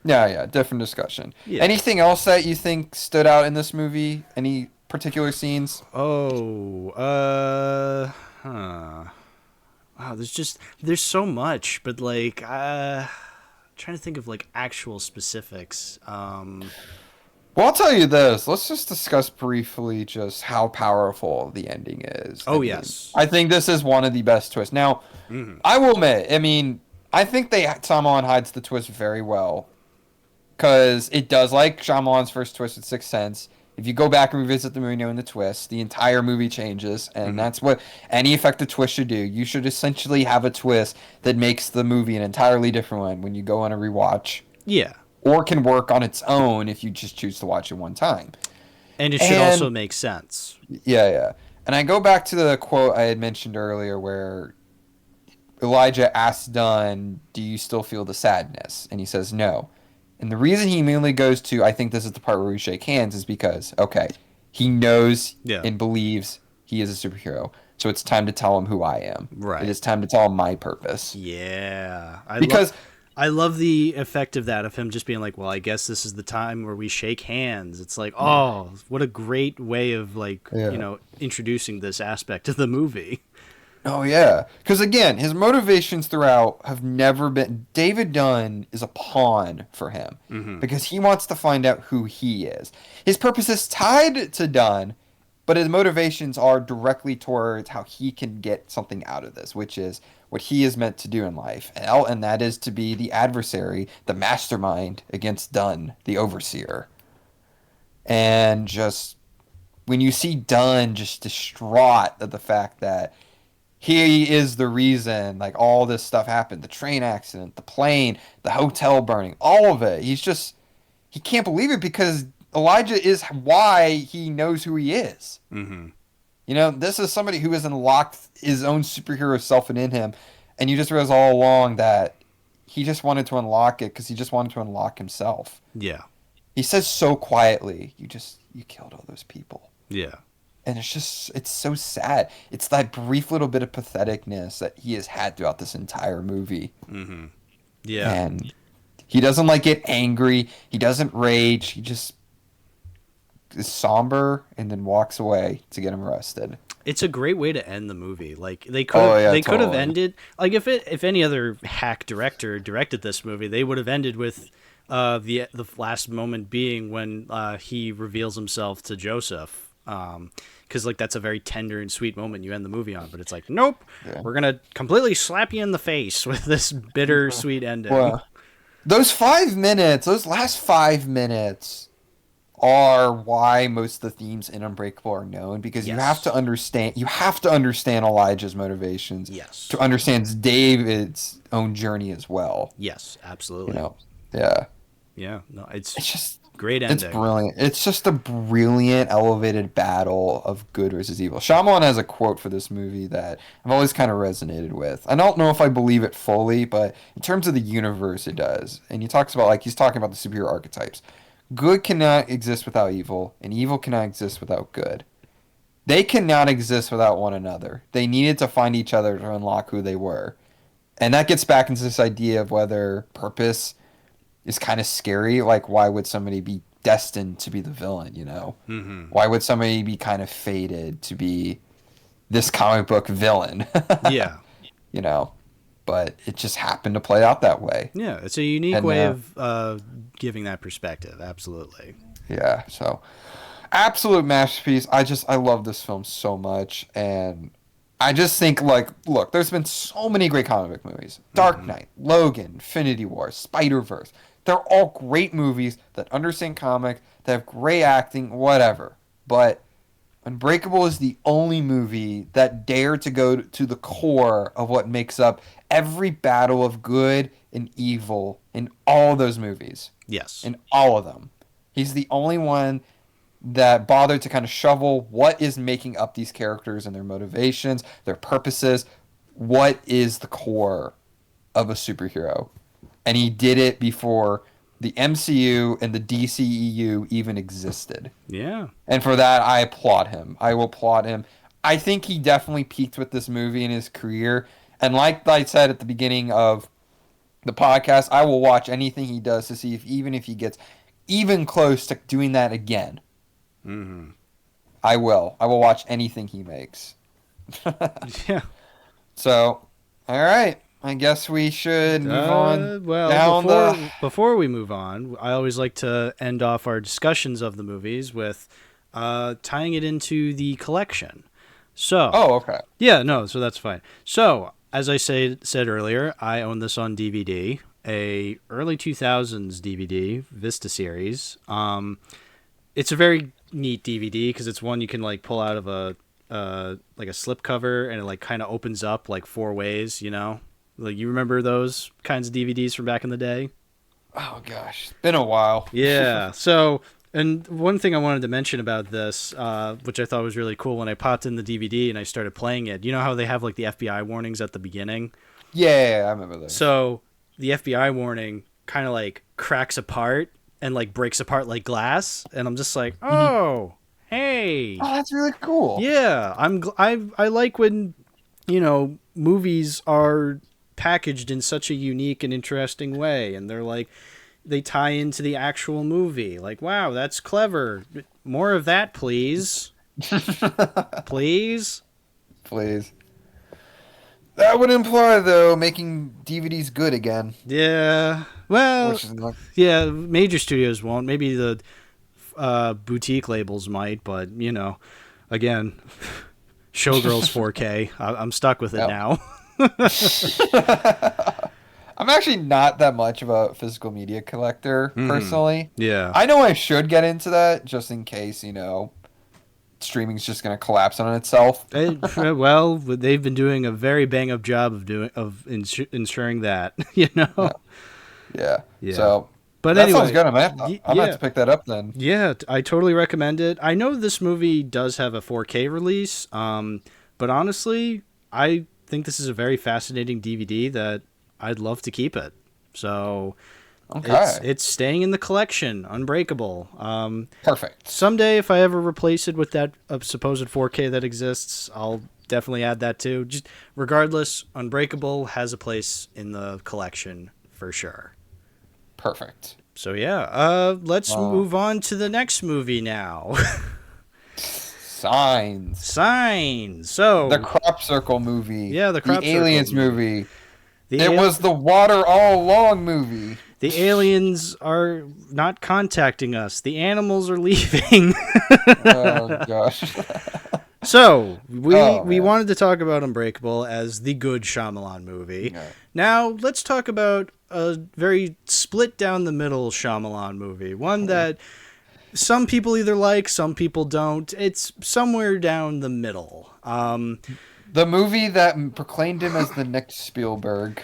yeah, different discussion. Yeah. Anything else that you think stood out in this movie? Any particular scenes? Wow, there's so much, but like trying to think of like actual specifics. Well, I'll tell you this. Let's just discuss briefly just how powerful the ending is. Yes. I think this is one of the best twists. Now, I will admit, I think Shyamalan hides the twist very well. Because it does, like Shyamalan's first twist with Sixth Sense. If you go back and revisit the movie knowing the twist, the entire movie changes. And that's what any effective twist should do. You should essentially have a twist that makes the movie an entirely different one when you go on a rewatch. Yeah. Or can work on its own if you just choose to watch it one time. And it should also make sense. Yeah. And I go back to the quote I had mentioned earlier where Elijah asks Dunn, do you still feel the sadness? And he says no. And the reason he immediately goes to, I think this is the part where we shake hands, is because, okay, he knows and believes he is a superhero. So it's time to tell him who I am. Right. It is time to tell him my purpose. Yeah. I love the effect of that, of him just being like, well, I guess this is the time where we shake hands. It's like, oh, what a great way of introducing this aspect of the movie. Oh, yeah. Because, again, his motivations throughout have never been... David Dunn is a pawn for him. Because he wants to find out who he is. His purpose is tied to Dunn, but his motivations are directly towards how he can get something out of this, which is what he is meant to do in life. And that is to be the adversary, the mastermind against Dunn, the overseer. And just... when you see Dunn just distraught at the fact that he is the reason, like, all this stuff happened. The train accident, the plane, the hotel burning, all of it. He can't believe it because Elijah is why he knows who he is. This is somebody who has unlocked his own superhero self within him. And you just realize all along that he just wanted to unlock it because he just wanted to unlock himself. Yeah. He says so quietly, you killed all those people. Yeah. And it's so sad. It's that brief little bit of patheticness that he has had throughout this entire movie. Yeah. And he doesn't get angry. He doesn't rage. He just is somber and then walks away to get him arrested. It's a great way to end the movie. Like they could have ended like if any other hack director directed this movie, they would have ended with the last moment being when he reveals himself to Joseph. Because that's a very tender and sweet moment you end the movie on, but it's like, nope, we're gonna completely slap you in the face with this bitter sweet ending. Well, those last 5 minutes are why most of the themes in Unbreakable are known, because you have to understand Elijah's motivations to understand David's own journey as well. Yes, absolutely. Yeah. Yeah. No, It's just great ending. it's brilliant. It's just a brilliant elevated battle of good versus evil. Shyamalan has a quote for this movie that I've always kind of resonated with. I don't know if I believe it fully, but in terms of the universe, it does. And he talks about, like, he's talking about the superhero archetypes. Good cannot exist without evil, and evil cannot exist without good. They cannot exist without one another. They needed to find each other to unlock who they were. And that gets back into this idea of whether purpose is kind of scary. Like, why would somebody be destined to be the villain, you know? Mm-hmm. Why would somebody be kind of fated to be this comic book villain? Yeah. You know? But it just happened to play out that way. Yeah, it's a unique way of giving that perspective. Absolutely. Yeah, so absolute masterpiece. I love this film so much, and I just think, like, look, there's been so many great comic book movies. Dark Knight, Logan, Infinity War, Spider-Verse. They're all great movies that understand comics, that have great acting, whatever. But Unbreakable is the only movie that dared to go to the core of what makes up every battle of good and evil in all of those movies. Yes. In all of them. He's the only one that bothered to kind of shovel what is making up these characters and their motivations, their purposes, what is the core of a superhero. And he did it before the MCU and the DCEU even existed. Yeah. And for that, I applaud him. I will applaud him. I think he definitely peaked with this movie in his career. And like I said at the beginning of the podcast, I will watch anything he does to see if he gets even close to doing that again. Mm-hmm. I will watch anything he makes. Yeah. So, all right. I guess we should move on. Well, before we move on, I always like to end off our discussions of the movies with tying it into the collection. So. Oh, okay. Yeah, no, so that's fine. So, as I said earlier, I own this on DVD, a early 2000s DVD, Vista series. It's a very neat DVD because it's one you can like pull out of a like a slipcover, and it like kind of opens up like four ways, you know? Like, you remember those kinds of DVDs from back in the day? Oh gosh, it's been a while. Yeah. So, and one thing I wanted to mention about this, which I thought was really cool when I popped in the DVD and I started playing it, you know how they have like the FBI warnings at the beginning? Yeah, I remember those. So the FBI warning kind of like cracks apart and like breaks apart like glass, and I'm just like, oh, hey. Oh, that's really cool. Yeah, I like when, you know, movies are packaged in such a unique and interesting way, and they're like, they tie into the actual movie. Like, wow, that's clever. More of that, please. Please. Please. That would imply, though, making DVDs good again. Yeah. Well, not... yeah, major studios won't. Maybe the boutique labels might, but, you know, again, Showgirls 4K. I'm stuck with it now. I'm actually not that much of a physical media collector, personally. Yeah. I know I should get into that, just in case, you know, streaming's just going to collapse on itself. Well, they've been doing a very bang-up job of ensuring that, you know? Yeah. Yeah. So, but that anyway, sounds good. I'm going to have to pick that up then. Yeah, I totally recommend it. I know this movie does have a 4K release, but honestly, I think this is a very fascinating DVD that I'd love to keep it. So it's staying in the collection, Unbreakable. Perfect. Someday, if I ever replace it with that supposed 4K that exists, I'll definitely add that too. Just regardless, Unbreakable has a place in the collection for sure. Perfect. So yeah, let's move on to the next movie now. Signs. So the Crop Circle movie. Yeah, the Crop Circle Aliens movie. It was the Water All Along movie. The aliens are not contacting us. The animals are leaving. Oh gosh. So we wanted to talk about Unbreakable as the good Shyamalan movie. Yeah. Now let's talk about a very split down the middle Shyamalan movie. One that some people either like, some people don't. It's somewhere down the middle. The movie that proclaimed him as the next Spielberg.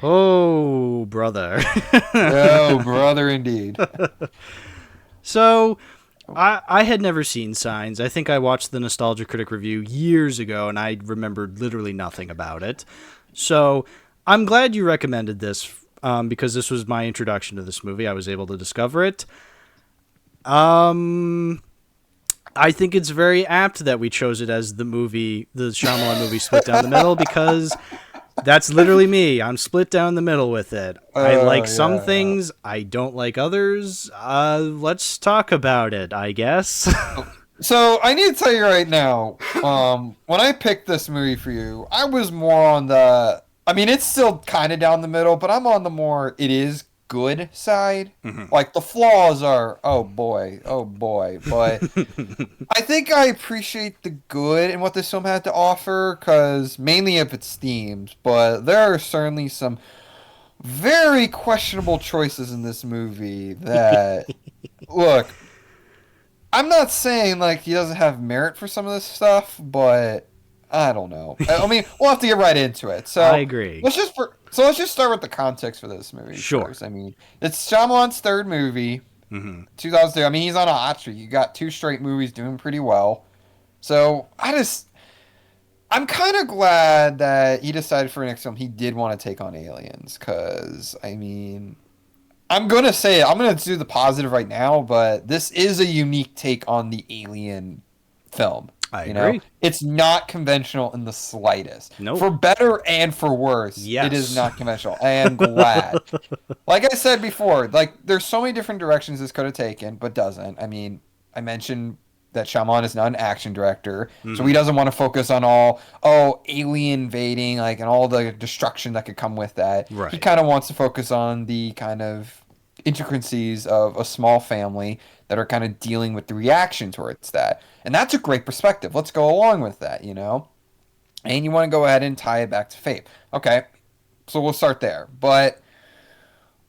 Oh, brother. Oh, brother, indeed. So, I had never seen Signs. I think I watched the Nostalgia Critic review years ago, and I remembered literally nothing about it. So, I'm glad you recommended this, because this was my introduction to this movie. I was able to discover it. I think it's very apt that we chose it as the Shyamalan movie split down the middle, because that's literally me. I'm split down the middle with it. I like some things. I don't like others. Let's talk about it, I guess. So I need to tell you right now, when I picked this movie for you, I was more on the, I mean, it's still kind of down the middle, but I'm on the more, it is good side. Mm-hmm. Like the flaws are, oh boy. But I think I appreciate the good and what this film had to offer, because mainly of its themes, but there are certainly some very questionable choices in this movie that, look, I'm not saying like he doesn't have merit for some of this stuff, but I don't know. I mean, we'll have to get right into it. So I agree. Let's just start with the context for this movie. Sure. First. I mean, it's Shyamalan's third movie, 2002. I mean, he's on a hot streak. You got 2 straight movies doing pretty well. So I'm kind of glad that he decided for the next film he did want to take on aliens, because I mean, I'm going to say it. I'm going to do the positive right now, but this is a unique take on the alien film. I agree. It's not conventional in the slightest. Nope. For better and for worse, yes. It is not conventional. I am glad. Like I said before, like there's so many different directions this could have taken, but doesn't. I mean, I mentioned that Shyamalan is not an action director, so he doesn't want to focus on alien invading, like, and all the destruction that could come with that. Right. He kind of wants to focus on the kind of intricacies of a small family that are kind of dealing with the reaction towards that. And that's a great perspective. Let's go along with that, And you want to go ahead and tie it back to fate. Okay. So we'll start there. But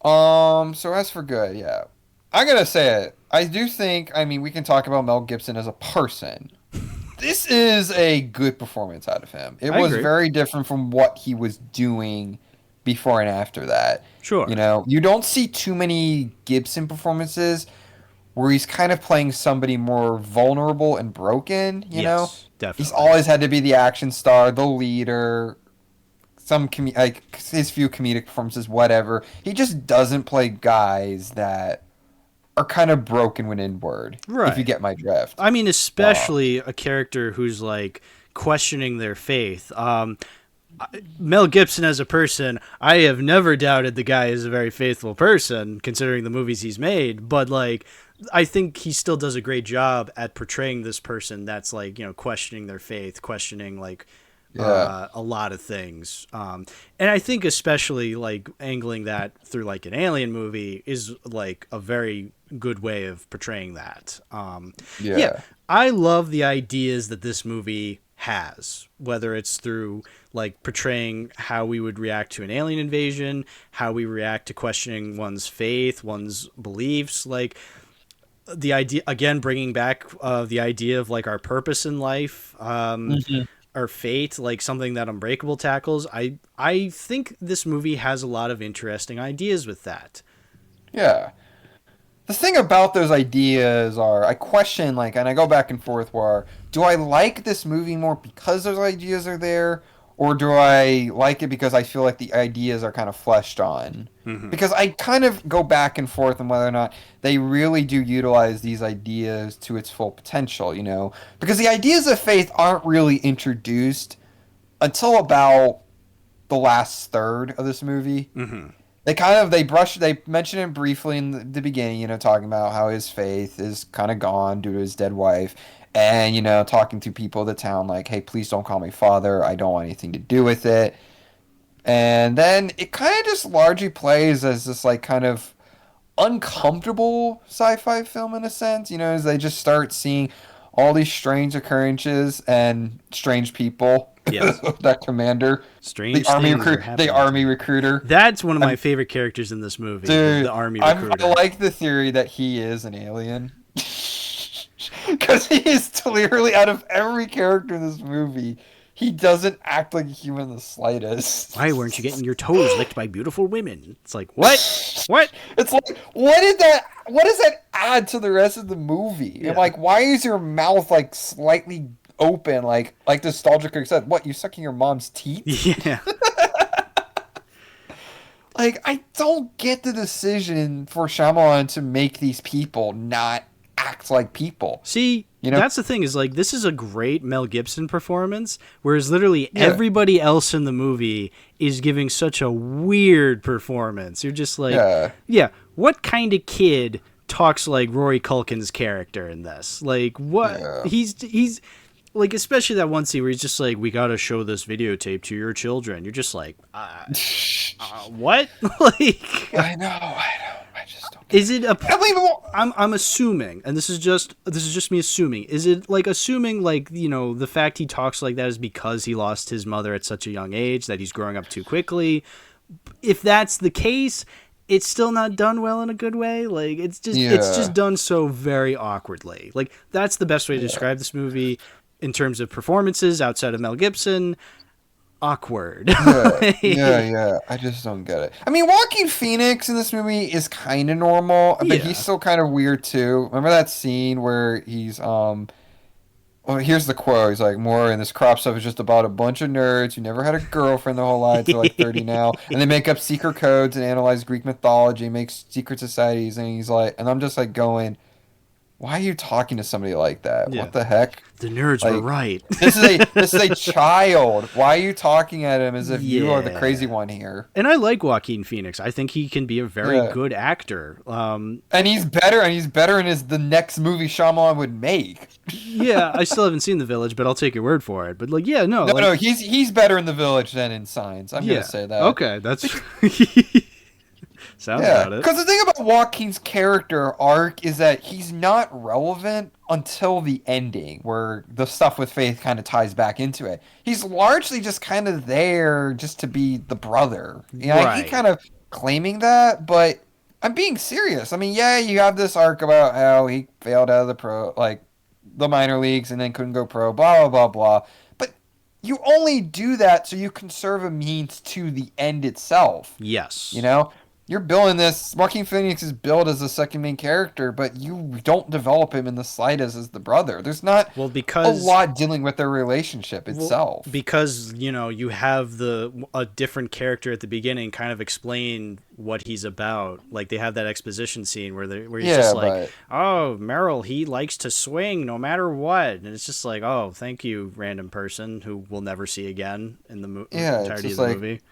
so as for good, yeah. I got to say it. I do think, I mean, we can talk about Mel Gibson as a person. This is a good performance out of him. It was very different from what he was doing before and after that. Sure. You don't see too many Gibson performances where he's kind of playing somebody more vulnerable and broken, you know? Definitely. He's always had to be the action star, the leader, like his few comedic performances, whatever. He just doesn't play guys that are kind of broken when inward, right. If you get my drift. I mean, especially a character who's, like, questioning their faith. Mel Gibson as a person, I have never doubted the guy is a very faithful person, considering the movies he's made, but, like, I think he still does a great job at portraying this person that's, like, questioning their faith, questioning, like, a lot of things. And I think especially, like, angling that through, like, an alien movie is, like, a very good way of portraying that. I love the ideas that this movie has, whether it's through, like, portraying how we would react to an alien invasion, how we react to questioning one's faith, one's beliefs, like, the idea, again, bringing back the idea of, like, our purpose in life, our fate, like something that Unbreakable tackles. I think this movie has a lot of interesting ideas with that. Yeah. The thing about those ideas are, I question, like, and I go back and forth where, do I like this movie more because those ideas are there, or do I like it because I feel like the ideas are kind of fleshed on? Because I kind of go back and forth on whether or not they really do utilize these ideas to its full potential, Because the ideas of faith aren't really introduced until about the last third of this movie. They mention it briefly in the beginning, talking about how his faith is kind of gone due to his dead wife. And, talking to people of the town like, hey, please don't call me father. I don't want anything to do with it. And then it kind of just largely plays as this, like, kind of uncomfortable sci-fi film in a sense, as they just start seeing all these strange occurrences and strange people. Yes. That commander. Strange the army recruiter. That's one of my favorite characters in this movie. Dude, the army recruiter. I like the theory that he is an alien. Because he is clearly, out of every character in this movie, he doesn't act like a human the slightest. Why weren't you getting your toes licked by beautiful women? It's like, what? It's like, what does that add to the rest of the movie? Yeah. And like, why is your mouth like slightly open, like Nostalgic Critic said? What, you sucking your mom's teeth? Yeah. Like, I don't get the decision for Shyamalan to make these people not act like people. See, you know? that's the thing is like, this is a great Mel Gibson performance, whereas literally everybody else in the movie is giving such a weird performance. You're just like, yeah, what kind of kid talks like Rory Culkin's character in this? Like, what? Yeah. He's like, especially that one scene where he's just like, we got to show this videotape to your children. You're just like, what? Like, I know. I just don't. Is it a? I'm assuming, and this is just me assuming. Is it like assuming like, you know, the fact he talks like that is because he lost his mother at such a young age, that he's growing up too quickly? If that's the case, it's still not done well in a good way. Like, it's just done so very awkwardly. Like, that's the best way to describe this movie in terms of performances outside of Mel Gibson. Awkward. Yeah. I just don't get it. I mean, Joaquin Phoenix in this movie is kind of normal, but he's still kind of weird too. Remember that scene where he's well, here's the quote. He's like, more in this crop stuff is just about a bunch of nerds who never had a girlfriend their whole lives. They're like 30 now, and they make up secret codes and analyze Greek mythology, make secret societies, and he's like, and I'm just like going, why are you talking to somebody like that? What the heck? The nerds were right. This is a child. Why are you talking at him as if you are the crazy one here? And I like Joaquin Phoenix. I think he can be a very good actor. And he's better in the next movie Shyamalan would make. Yeah, I still haven't seen The Village, but I'll take your word for it. But like, no, he's better in The Village than in Signs. I'm gonna say that. Okay, that's sounds about it. Because the thing about Joaquin's character arc is that he's not relevant until the ending, where the stuff with Faith kind of ties back into it. He's largely just kind of there just to be the brother. You know, I keep kind of claiming that, but I'm being serious. I mean, you have this arc about how he failed out of the minor leagues and then couldn't go pro, blah, blah, blah, blah. But you only do that so you can serve a means to the end itself. Yes. You know? You're building this. Joaquin Phoenix is billed as the second main character, but you don't develop him in the slightest as the brother. There's not a lot dealing with their relationship itself. Because, you know, you have a different character at the beginning kind of explain what he's about. Like, they have that exposition scene where he's just like, oh, Merrill, he likes to swing no matter what. And it's just like, oh, thank you, random person who we'll never see again in the entirety of the movie.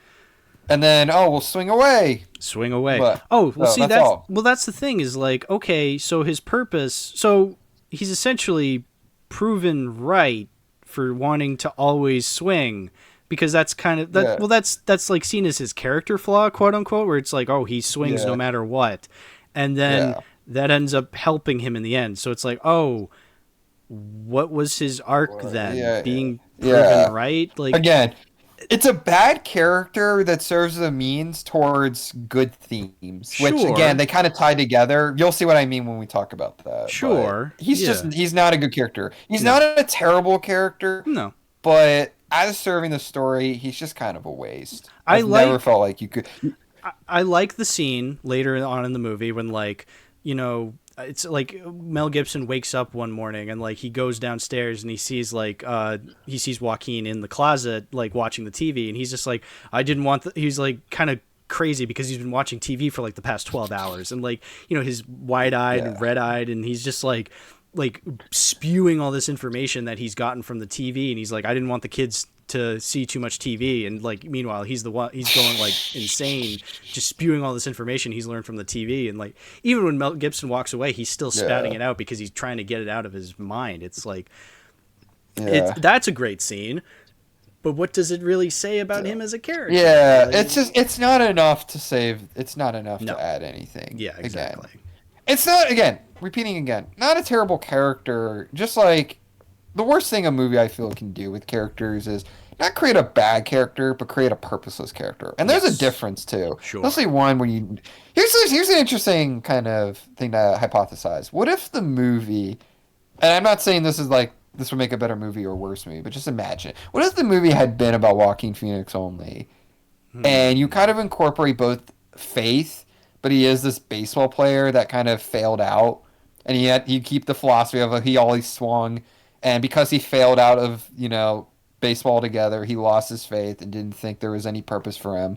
And then, we'll swing away. But, that's the thing is like, okay, so his purpose, so he's essentially proven right for wanting to always swing, because that's kind of, that's like seen as his character flaw, quote unquote, where it's like, oh, he swings no matter what. And then that ends up helping him in the end. So it's like, oh, what was his arc then? Being proven right? Like, again, it's a bad character that serves as a means towards good themes, which again they kind of tie together. You'll see what I mean when we talk about that. Sure, but he's not a good character. He's not a terrible character. No, but as serving the story, he's just kind of a waste. I've never felt like you could. I like the scene later on in the movie when, like, you know, it's like Mel Gibson wakes up one morning and like he goes downstairs and he sees Joaquin in the closet, like watching the TV, and he's just like, he's like kind of crazy because he's been watching TV for like the past 12 hours, and like, you know, he's wide-eyed and red-eyed, and he's just like spewing all this information that he's gotten from the TV, and he's like, I didn't want the kids to see too much TV, and like meanwhile he's going like insane, just spewing all this information he's learned from the TV, and like even when Mel Gibson walks away, he's still spouting it out because he's trying to get it out of his mind. It's like that's a great scene, but what does it really say about him as a character? It's not enough to save. It's not enough to add anything. Exactly. It's not, repeating again, not a terrible character. Just like the worst thing a movie I feel can do with characters is not create a bad character, but create a purposeless character. And there's a difference too. Sure. Let's say one where here's an interesting kind of thing to hypothesize. What if the movie, and I'm not saying this is like this would make a better movie or a worse movie, but just imagine. What if the movie had been about Joaquin Phoenix only? And you kind of incorporate both faith, but he is this baseball player that kind of failed out. And you keep the philosophy of he always swung. And because he failed out of, baseball together, he lost his faith and didn't think there was any purpose for him.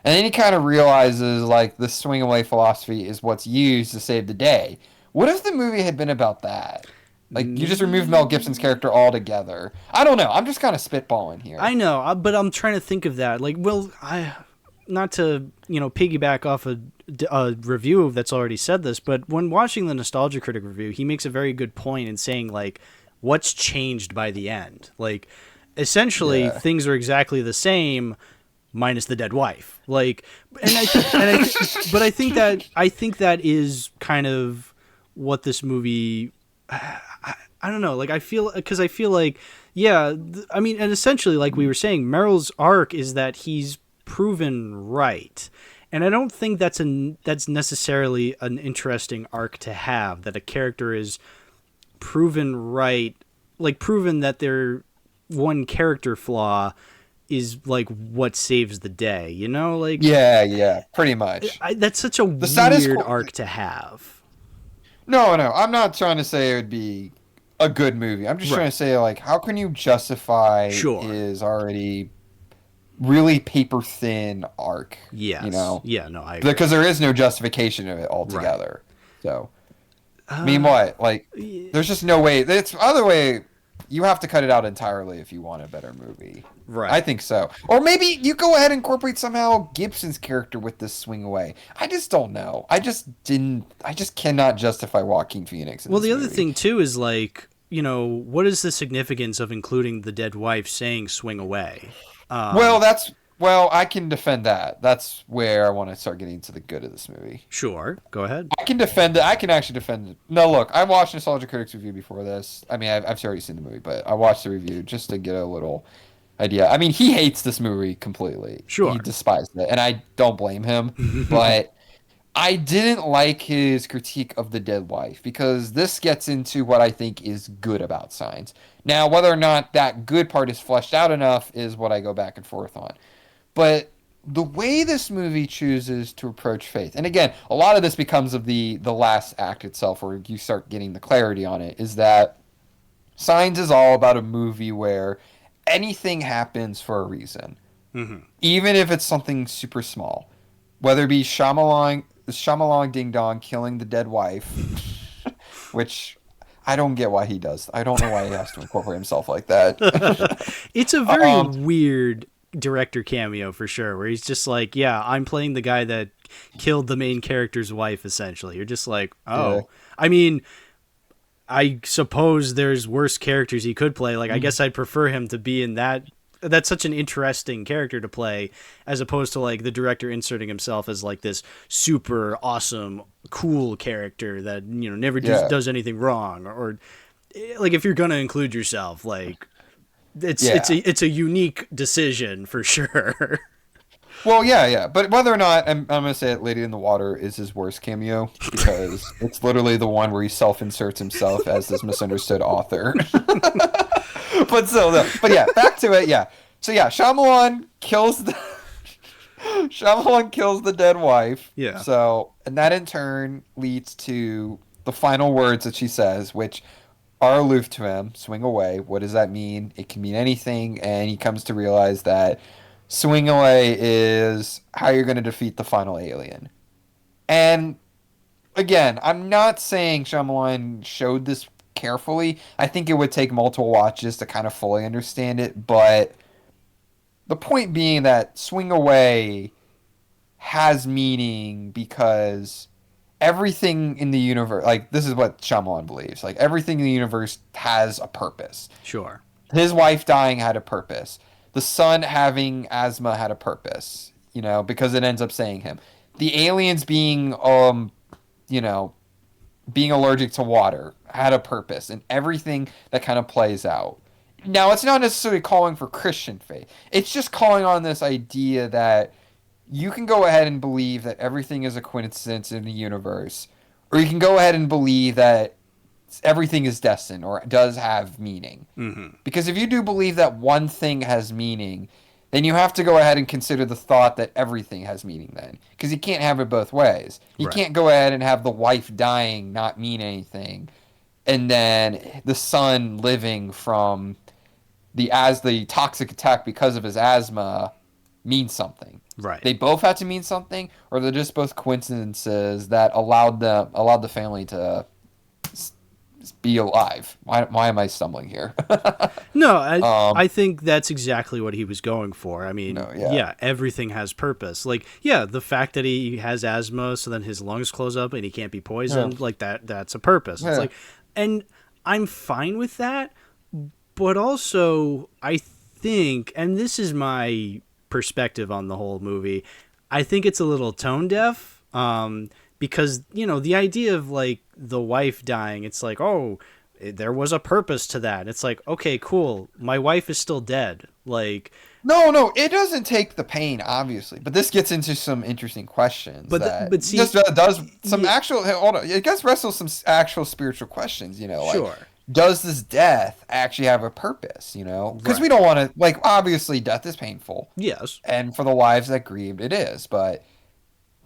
And then he kind of realizes, like, the swing away philosophy is what's used to save the day. What if the movie had been about that? Like, you just remove Mel Gibson's character altogether. I don't know. I'm just kind of spitballing here. I know, but I'm trying to think of that. Like, not to, piggyback off a review that's already said this, but when watching the Nostalgia Critic review, he makes a very good point in saying, like, what's changed by the end? Like, essentially, things are exactly the same, minus the dead wife. Like, but I think that is kind of what this movie. I don't know. Like, I feel like, and essentially, like we were saying, Meryl's arc is that he's proven right. And I don't think that's necessarily an interesting arc to have, that a character is proven right, like proven that their one character flaw is like what saves the day, like yeah, pretty much. That's such a weird arc to have. No, I'm not trying to say it would be a good movie. I'm just trying to say, like, how can you justify his already really paper thin arc? Yes. Yeah, no, I agree. Because there is no justification of it altogether. Right. So, I mean, what? Like, there's just no way. It's other way. You have to cut it out entirely if you want a better movie. Right. I think so. Or maybe you go ahead and incorporate somehow Gibson's character with this swing away. I just don't know. I just cannot justify Joaquin Phoenix in this other thing, too, is like, what is the significance of including the dead wife saying swing away? Well, I can defend that. That's where I want to start getting to the good of this movie. Sure. Go ahead. I can defend it. I can actually defend it. No, look, I watched Nostalgia Critic's review before this. I mean, I've already seen the movie, but I watched the review just to get a little idea. I mean, he hates this movie completely. Sure. He despised it, and I don't blame him. But I didn't like his critique of the dead wife, because this gets into what I think is good about Signs. Now, whether or not that good part is fleshed out enough is what I go back and forth on. But the way this movie chooses to approach faith, and again, a lot of this becomes of the last act itself, where you start getting the clarity on it, is that Signs is all about a movie where anything happens for a reason. Mm-hmm. Even if it's something super small. Whether it be Shyamalan Ding Dong killing the dead wife, which I don't get why he does. I don't know why he has to incorporate himself like that. It's a very weird director cameo for sure, where he's just like, yeah, I'm playing the guy that killed the main character's wife, essentially. You're just like, oh. Yeah. I mean, I suppose there's worse characters he could play. Like, I guess I'd prefer him to be in that. That's such an interesting character to play, as opposed to like the director inserting himself as like this super awesome, cool character that, never does anything wrong, or like, if you're going to include yourself, like, it's a unique decision for sure. Well, yeah. But whether or not, I'm going to say it, Lady in the Water is his worst cameo, because it's literally the one where he self-inserts himself as this misunderstood author. But yeah, back to it, yeah. So yeah, Shyamalan kills the dead wife. Yeah. So, and that in turn leads to the final words that she says, which are aloof to him. Swing away. What does that mean? It can mean anything, and he comes to realize that swing away is how you're going to defeat the final alien. And again, I'm not saying Shyamalan showed this carefully. I think it would take multiple watches to kind of fully understand it, but the point being that swing away has meaning because everything in the universe, like, this is what Shyamalan believes, like, everything in the universe has a purpose. Sure. His wife dying had a purpose. The son having asthma had a purpose, because it ends up saying him. The aliens being, being allergic to water had a purpose, and everything that kind of plays out. Now, it's not necessarily calling for Christian faith. It's just calling on this idea that you can go ahead and believe that everything is a coincidence in the universe, or you can go ahead and believe that everything is destined or does have meaning. Mm-hmm. Because if you do believe that one thing has meaning, then you have to go ahead and consider the thought that everything has meaning then. Because you can't have it both ways. You can't go ahead and have the wife dying not mean anything, and then the son living from the toxic attack because of his asthma means something. Right. They both have to mean something, or they're just both coincidences that allowed the family to be alive. Why am I stumbling here? No, I think that's exactly what he was going for. I mean, No, yeah, everything has purpose. Like, yeah, the fact that he has asthma, so then his lungs close up and he can't be poisoned, like that's a purpose. It's like, and I'm fine with that, but also I think, and this is my perspective on the whole movie, I think it's a little tone deaf. Because, you know, the idea of, like, the wife dying, it's like, oh, there was a purpose to that. It's like, okay, cool. My wife is still dead. Like... No, it doesn't take the pain, obviously. But this gets into some interesting questions. But see... Just does some actual... Hold on. It gets wrestle some actual spiritual questions, you know? Like, sure. Does this death actually have a purpose, you know? Because we don't want to... Like, obviously, death is painful. Yes. And for the lives that grieved, it is. But...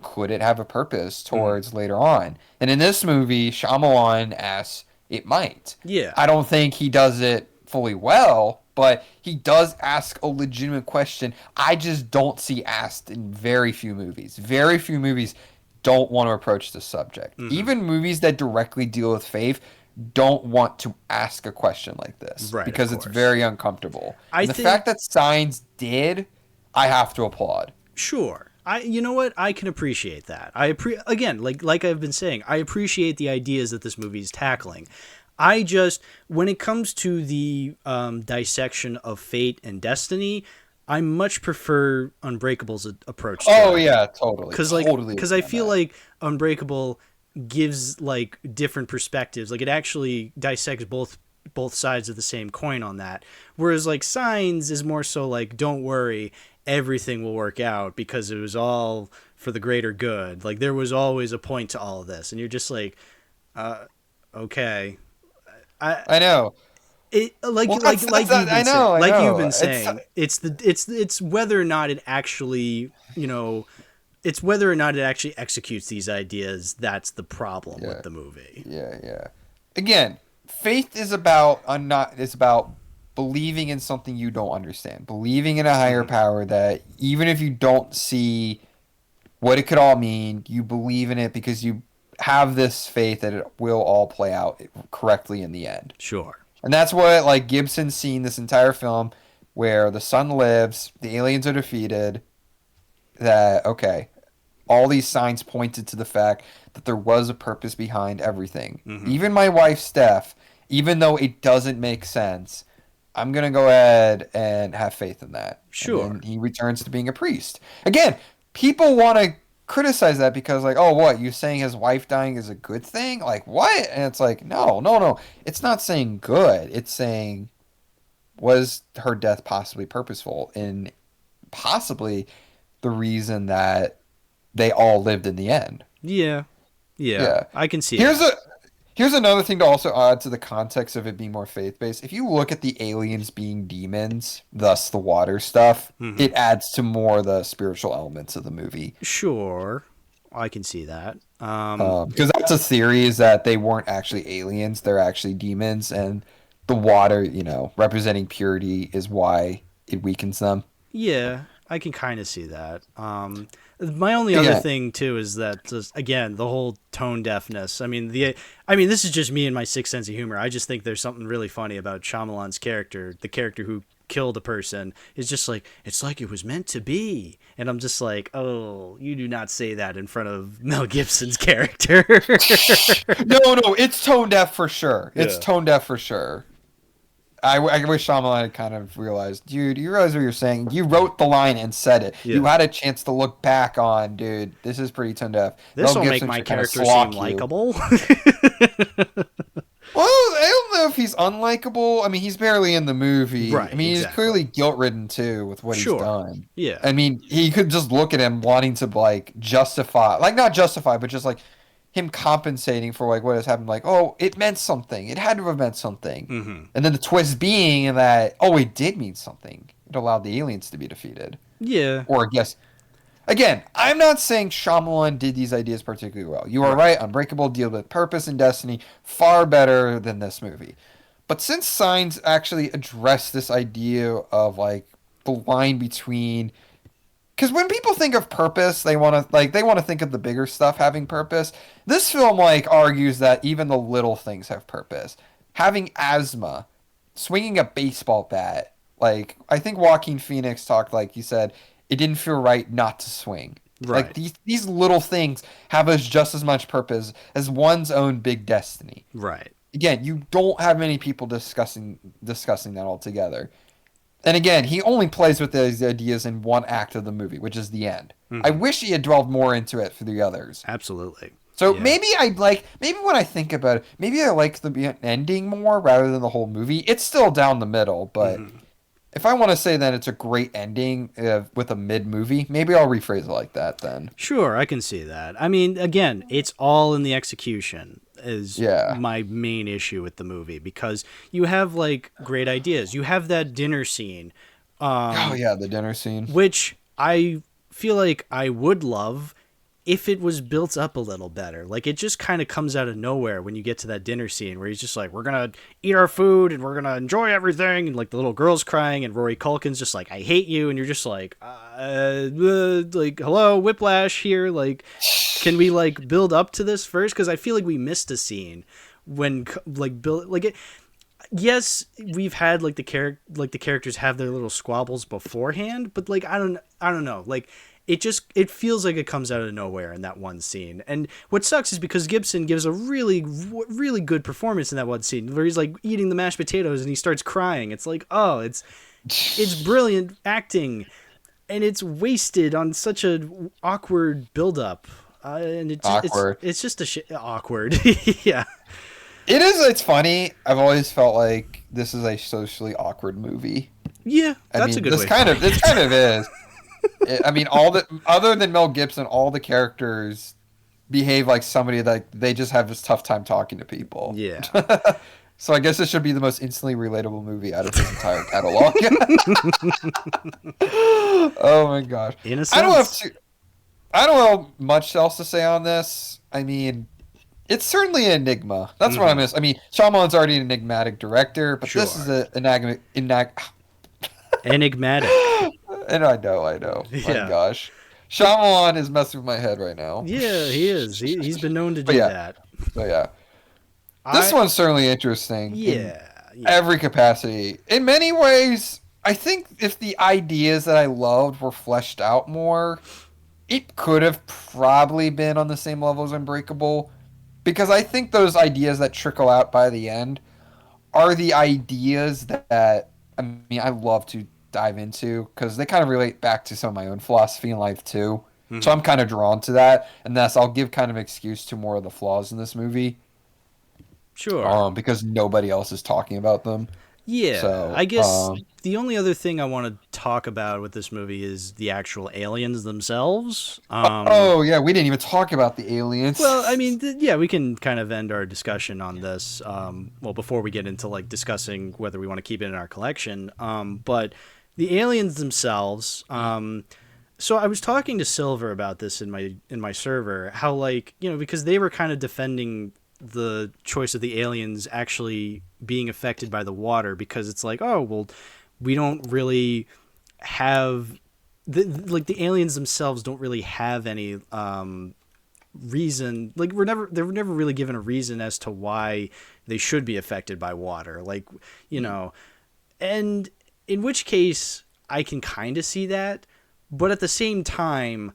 could it have a purpose towards later on? And in this movie, Shyamalan asks it might. Yeah. I don't think he does it fully well, but he does ask a legitimate question. I just don't see asked in very few movies. Very few movies don't want to approach this subject. Mm-hmm. Even movies that directly deal with faith don't want to ask a question like this. Right, because it's very uncomfortable. The fact that Signs did, I have to applaud. Sure. You know what? I can appreciate that. Again, like I've been saying, I appreciate the ideas that this movie is tackling. I just, when it comes to the dissection of fate and destiny, I much prefer Unbreakable's approach to it. Oh yeah, totally. Because I feel like Unbreakable gives like different perspectives. Like it actually dissects both sides of the same coin on that. Whereas like Signs is more so like, don't worry, everything will work out because it was all for the greater good. Like there was always a point to all of this, and you're just like, okay. I know. It like you've been saying, it's whether or not it actually, you know, it's whether or not it actually executes these ideas that's the problem with the movie. Yeah. Again, faith is about believing in something you don't understand, believing in a higher power that even if you don't see what it could all mean, you believe in it because you have this faith that it will all play out correctly in the end. Sure. And that's what like Gibson's seen this entire film, where the son lives, the aliens are defeated, that, okay, all these signs pointed to the fact that there was a purpose behind everything. Mm-hmm. Even my wife, Steph, even though it doesn't make sense, I'm going to go ahead and have faith in that. Sure. And he returns to being a priest. Again, people want to criticize that because like, oh, what, you saying his wife dying is a good thing? Like, what? And it's like, no. It's not saying good. It's saying, was her death possibly purposeful? And possibly the reason that they all lived in the end. Yeah. I can see it. Here's another thing to also add to the context of it being more faith-based. If you look at the aliens being demons, thus the water stuff, it adds to more the spiritual elements of the movie. Sure. I can see that. Because that's a theory, is that they weren't actually aliens, they're actually demons, and the water, you know, representing purity is why it weakens them. Yeah, I can kind of see that. My only other thing too is that just, again, the whole tone deafness. I mean, this is just me and my sixth sense of humor. I just think there's something really funny about Shyamalan's character. The character who killed a person is just like, it's like it was meant to be, and I'm just like, oh, you do not say that in front of Mel Gibson's character. No, it's tone deaf for sure. It's tone deaf for sure. I wish Shyamalan had kind of realized, dude, you realize what you're saying? You wrote the line and said it. Yeah. You had a chance to look back on, dude, this is pretty tone deaf. This will make my character seem likable. Well, I don't know if he's unlikable. I mean, he's barely in the movie. Right, I mean, he's clearly guilt-ridden, too, with what he's done. Yeah. I mean, he could just look at him wanting to, like, justify, like, not justify, but just, like, him compensating for like what has happened. Like, oh, it meant something. It had to have meant something. Mm-hmm. And then the twist being that, oh, it did mean something. It allowed the aliens to be defeated. Yeah. Or I guess, again, I'm not saying Shyamalan did these ideas particularly well. You are right. Unbreakable deals with purpose and destiny far better than this movie. But since Signs actually addressed this idea of like the line between, because when people think of purpose, they want to think of the bigger stuff having purpose. This film like argues that even the little things have purpose. Having asthma, swinging a baseball bat. Like I think Joaquin Phoenix talked, like he said, it didn't feel right not to swing. Right. Like these little things have just as much purpose as one's own big destiny. Right. Again, you don't have many people discussing that altogether. And again, he only plays with these ideas in one act of the movie, which is the end. Mm-hmm. I wish he had dwelled more into it for the others. Absolutely. So maybe when I think about it, maybe I like the ending more rather than the whole movie. It's still down the middle, but if I want to say that it's a great ending with a mid-movie, maybe I'll rephrase it like that then. Sure, I can see that. I mean, again, it's all in the execution is my main issue with the movie, because you have like great ideas. You have that dinner scene. The dinner scene. Which I feel like I would love if it was built up a little better. Like it just kind of comes out of nowhere when you get to that dinner scene where he's just like, we're going to eat our food and we're going to enjoy everything. And like the little girl's crying and Rory Culkin's just like, I hate you. And you're just like, like, hello, Whiplash here. Like, can we like build up to this first? Cause I feel like we missed a scene when like yes, we've had like the characters have their little squabbles beforehand, but like, I don't know. Like, it feels like it comes out of nowhere in that one scene. And what sucks is because Gibson gives a really, really good performance in that one scene where he's like eating the mashed potatoes and he starts crying. It's like, oh, it's brilliant acting, and it's wasted on such a awkward buildup. And it's just awkward. Yeah. It is. It's funny. I've always felt like this is a socially awkward movie. Yeah, that's a good way. This kind of is. I mean, other than Mel Gibson, all the characters behave like somebody that they just have this tough time talking to people. Yeah. So I guess this should be the most instantly relatable movie out of his entire catalog. Oh my gosh. In a sense. I don't have much else to say on this. I mean, it's certainly an enigma. That's what I miss. I mean, Shyamalan's already an enigmatic director, but this is enigmatic. And I know. My gosh. Shyamalan is messing with my head right now. Yeah, he is. He's been known to do that. So yeah. This one's certainly interesting. Yeah. In every capacity. In many ways, I think if the ideas that I loved were fleshed out more, it could have probably been on the same level as Unbreakable. Because I think those ideas that trickle out by the end are the ideas that I mean, I love to dive into because they kind of relate back to some of my own philosophy in life too. So I'm kind of drawn to that, and thus I'll give kind of excuse to more of the flaws in this movie. Sure. Because nobody else is talking about them. Yeah, so, I guess the only other thing I want to talk about with this movie is the actual aliens themselves. Yeah, we didn't even talk about the aliens. Well, I mean, we can kind of end our discussion on this, before we get into like discussing whether we want to keep it in our collection. But the aliens themselves, so I was talking to Silver about this in my server, how like, because they were kind of defending the choice of the aliens actually being affected by the water, because it's like, oh, well, we don't really have the aliens themselves don't really have any reason. Like they were never really given a reason as to why they should be affected by water. Like, and in which case I can kind of see that, but at the same time,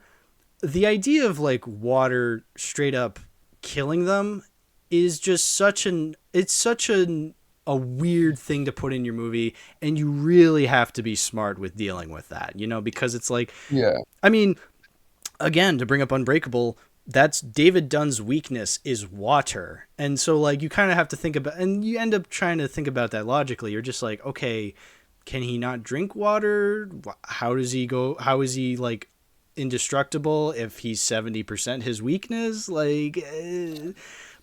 the idea of like water straight up killing them is just such a weird thing to put in your movie, and you really have to be smart with dealing with that, because it's like, I mean, again, to bring up Unbreakable, that's David Dunn's weakness is water. And so like, you kind of have to think about, and you end up trying to think about that logically. You're just like, okay, can he not drink water? How does he go? How is he like indestructible if he's 70% his weakness. Like,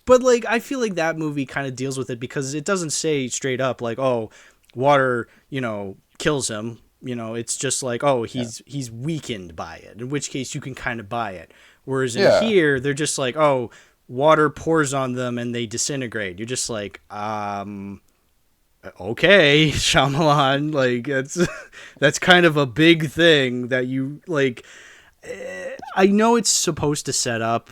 but like, I feel like that movie kind of deals with it because it doesn't say straight up like, oh, water, kills him. It's just like, oh, he's weakened by it, in which case you can kind of buy it. Whereas in here, they're just like, oh, water pours on them and they disintegrate. You're just like, okay, Shyamalan, like that's kind of a big thing that you like. I know it's supposed to set up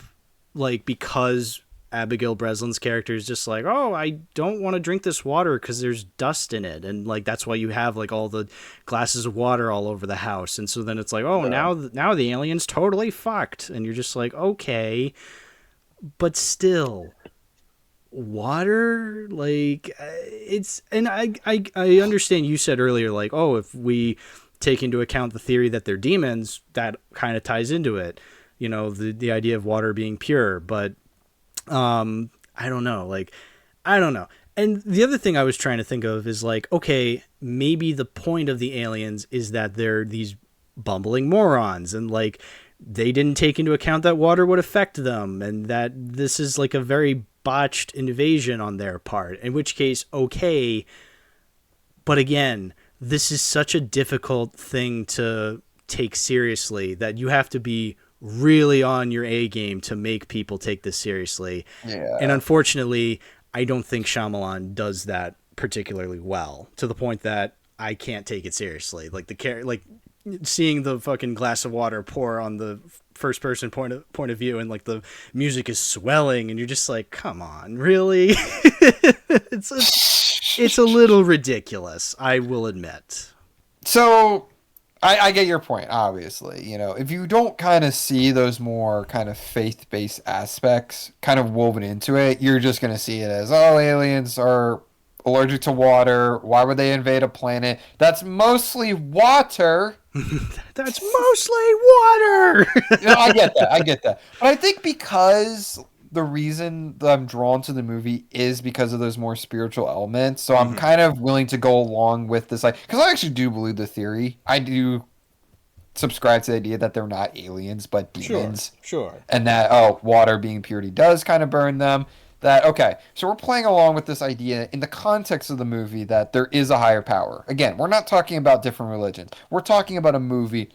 like because Abigail Breslin's character is just like, oh, I don't want to drink this water because there's dust in it, and like that's why you have like all the glasses of water all over the house, and so then it's like, oh, now the alien's totally fucked, and you're just like, okay, but still. Water, like it's, and I understand you said earlier like, oh, if we take into account the theory that they're demons, that kind of ties into it, the idea of water being pure, but I don't know, and the other thing I was trying to think of is like, okay, maybe the point of the aliens is that they're these bumbling morons and like they didn't take into account that water would affect them and that this is like a very botched invasion on their part, in which case, okay, but again, this is such a difficult thing to take seriously that you have to be really on your A game to make people take this seriously. Yeah. And unfortunately, I don't think Shyamalan does that particularly well, to the point that I can't take it seriously. Like seeing the fucking glass of water pour on the first person point of view and like the music is swelling and you're just like, come on, really? it's a little ridiculous, I will admit. So I get your point, obviously. If you don't kind of see those more kind of faith-based aspects kind of woven into it, you're just going to see it as, oh, aliens are allergic to water. Why would they invade a planet that's mostly water? That's mostly water. I get that. But I think because the reason that I'm drawn to the movie is because of those more spiritual elements, so I'm kind of willing to go along with this, like, because I actually do believe the theory. I do subscribe to the idea that they're not aliens but demons. Sure. And that water being purity does kind of burn them. Okay, so we're playing along with this idea in the context of the movie that there is a higher power. Again, we're not talking about different religions. We're talking about a movie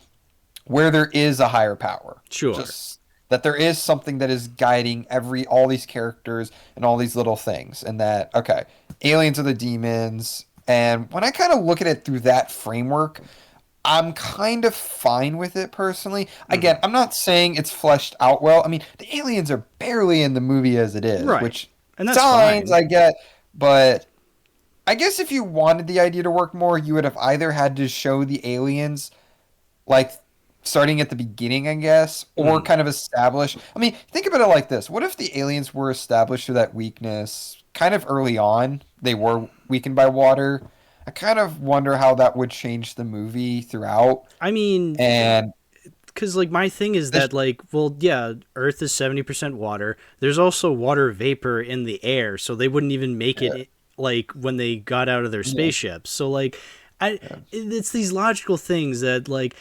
where there is a higher power. Sure. Just that there is something that is guiding all these characters and all these little things. And that, okay, aliens are the demons. And when I kind of look at it through that framework, I'm kind of fine with it personally. Again, I'm not saying it's fleshed out well. I mean, the aliens are barely in the movie as it is, right. Which and that's signs fine. I get. But I guess if you wanted the idea to work more, you would have either had to show the aliens, like, starting at the beginning, I guess, or kind of establish. I mean, think about it like this. What if the aliens were established through that weakness kind of early on? They were weakened by water. I kind of wonder how that would change the movie throughout. I mean, and because like my thing is that like, well, yeah, Earth is 70% water. There's also water vapor in the air, so they wouldn't even make it like when they got out of their spaceships. So like, it's these logical things that like,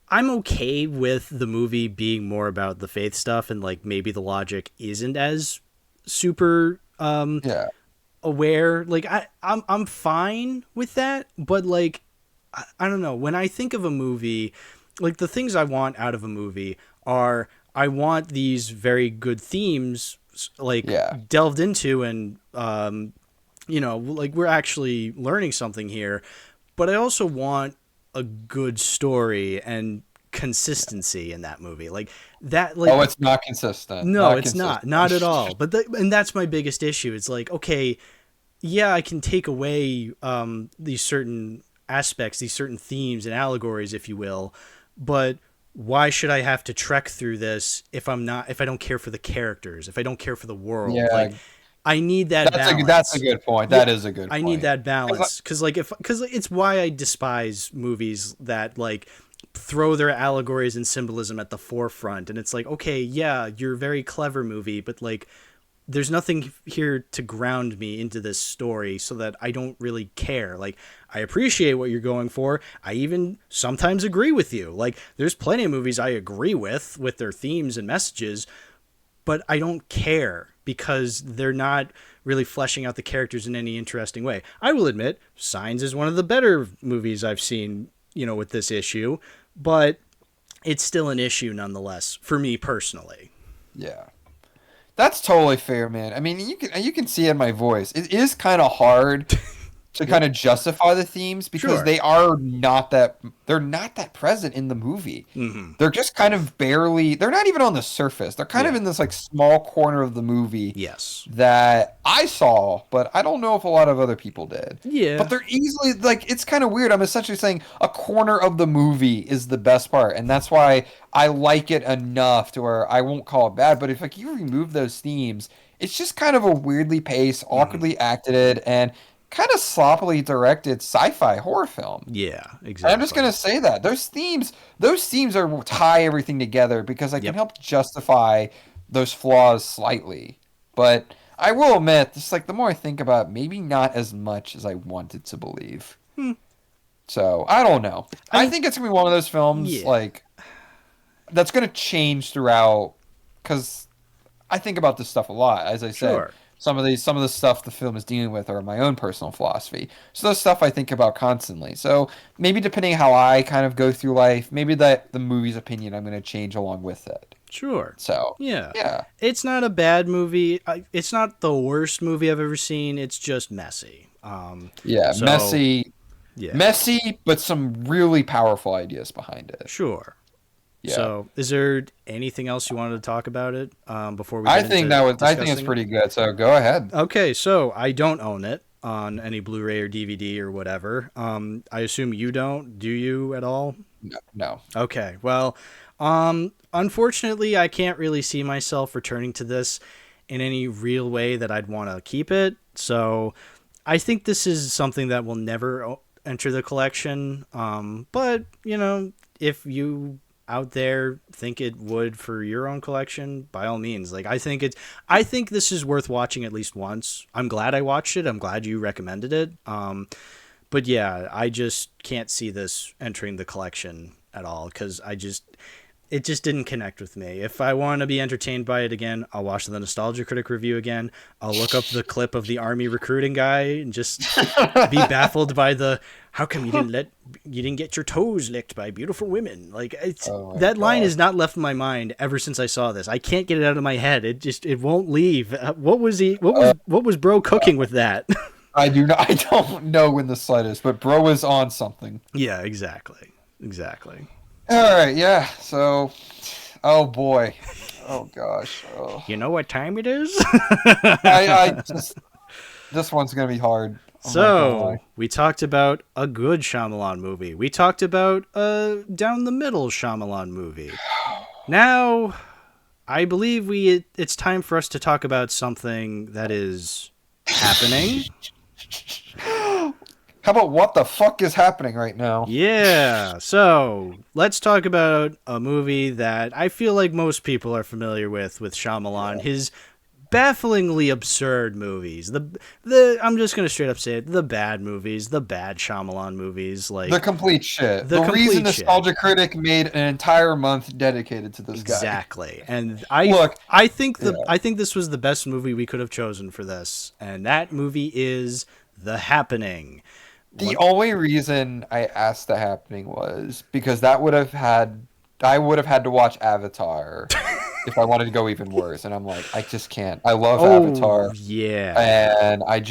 I'm okay with the movie being more about the faith stuff and like maybe the logic isn't as super aware. Like I'm fine with that, but like I don't know, when I think of a movie, like the things I want out of a movie are I want these very good themes like delved into and like we're actually learning something here, but I also want a good story and consistency in that movie, like that. Like, it's not consistent. No, it's not at all. But and that's my biggest issue. It's like, okay, yeah, I can take away these certain aspects, these certain themes and allegories, if you will, but why should I have to trek through this if I don't care for the characters, if I don't care for the world? Like, I need that balance. That's a good point. That is a good point. I need that balance because it's why I despise movies that like throw their allegories and symbolism at the forefront. And it's like, okay, yeah, you're a very clever movie, but like, there's nothing here to ground me into this story so that I don't really care. Like, I appreciate what you're going for. I even sometimes agree with you. Like, there's plenty of movies I agree with their themes and messages, but I don't care because they're not really fleshing out the characters in any interesting way. I will admit, Signs is one of the better movies I've seen, with this issue, but it's still an issue nonetheless for me personally. Yeah. That's totally fair, man. I mean, you can see in my voice. It is kind of hard to kind of justify the themes because they're not that present in the movie. Mm-hmm. They're just kind of barely, they're not even on the surface. They're kind of in this like small corner of the movie that I saw, but I don't know if a lot of other people did. Yeah. But they're easily, like, it's kind of weird. I'm essentially saying a corner of the movie is the best part. And that's why I like it enough to where I won't call it bad. But if like you remove those themes, it's just kind of a weirdly paced, awkwardly acted, and kind of sloppily directed sci-fi horror film. Yeah, exactly. And I'm just gonna say that those themes are tie everything together because I can help justify those flaws slightly. But I will admit, just like the more I think about it, maybe not as much as I wanted to believe. So I don't know. I think it's gonna be one of those films like that's gonna change throughout because I think about this stuff a lot. As I said. Some of the stuff the film is dealing with are my own personal philosophy. So those stuff I think about constantly. So maybe depending how I kind of go through life, maybe that the movie's opinion I'm going to change along with it. Sure. So yeah. It's not a bad movie. It's not the worst movie I've ever seen. It's just messy. Messy. Yeah. Messy, but some really powerful ideas behind it. Sure. Yeah. So, is there anything else you wanted to talk about it before we? I think it's pretty good. So go ahead. Okay, so I don't own it on any Blu-ray or DVD or whatever. I assume you don't. Do you at all? No. Okay. Well, unfortunately, I can't really see myself returning to this in any real way that I'd want to keep it. So, I think this is something that will never enter the collection. But if you out there think it would for your own collection, by all means. Like, I think this is worth watching at least once. I'm glad I watched it. I'm glad you recommended it. But yeah, I just can't see this entering the collection at all because it just didn't connect with me. If I want to be entertained by it again, I'll watch the Nostalgia Critic review again. I'll look up the clip of the army recruiting guy and just be baffled by how come you didn't get your toes licked by beautiful women? Like that line has not left my mind ever since I saw this. I can't get it out of my head. It won't leave. What was Bro cooking with that? I don't know in the slightest, but Bro is on something. Yeah, exactly. All right, yeah. So, oh boy, oh gosh. Oh. You know what time it is? This one's gonna be hard. So we talked about a good Shyamalan movie. We talked about a down the middle Shyamalan movie. Now, I believe it's time for us to talk about something that is happening. How about what the fuck is happening right now? Yeah, so let's talk about a movie that I feel like most people are familiar with Shyamalan. His bafflingly absurd movies. I'm just gonna straight up say it. The bad movies, the bad Shyamalan movies, like the complete shit. The reason Nostalgia Critic made an entire month dedicated to this guy. Exactly, and I think this was the best movie we could have chosen for this, and that movie is The Happening. The only reason I asked The Happening was because I would have had to watch Avatar if I wanted to go even worse. And I'm like, I just can't. I love Avatar. Yeah. And I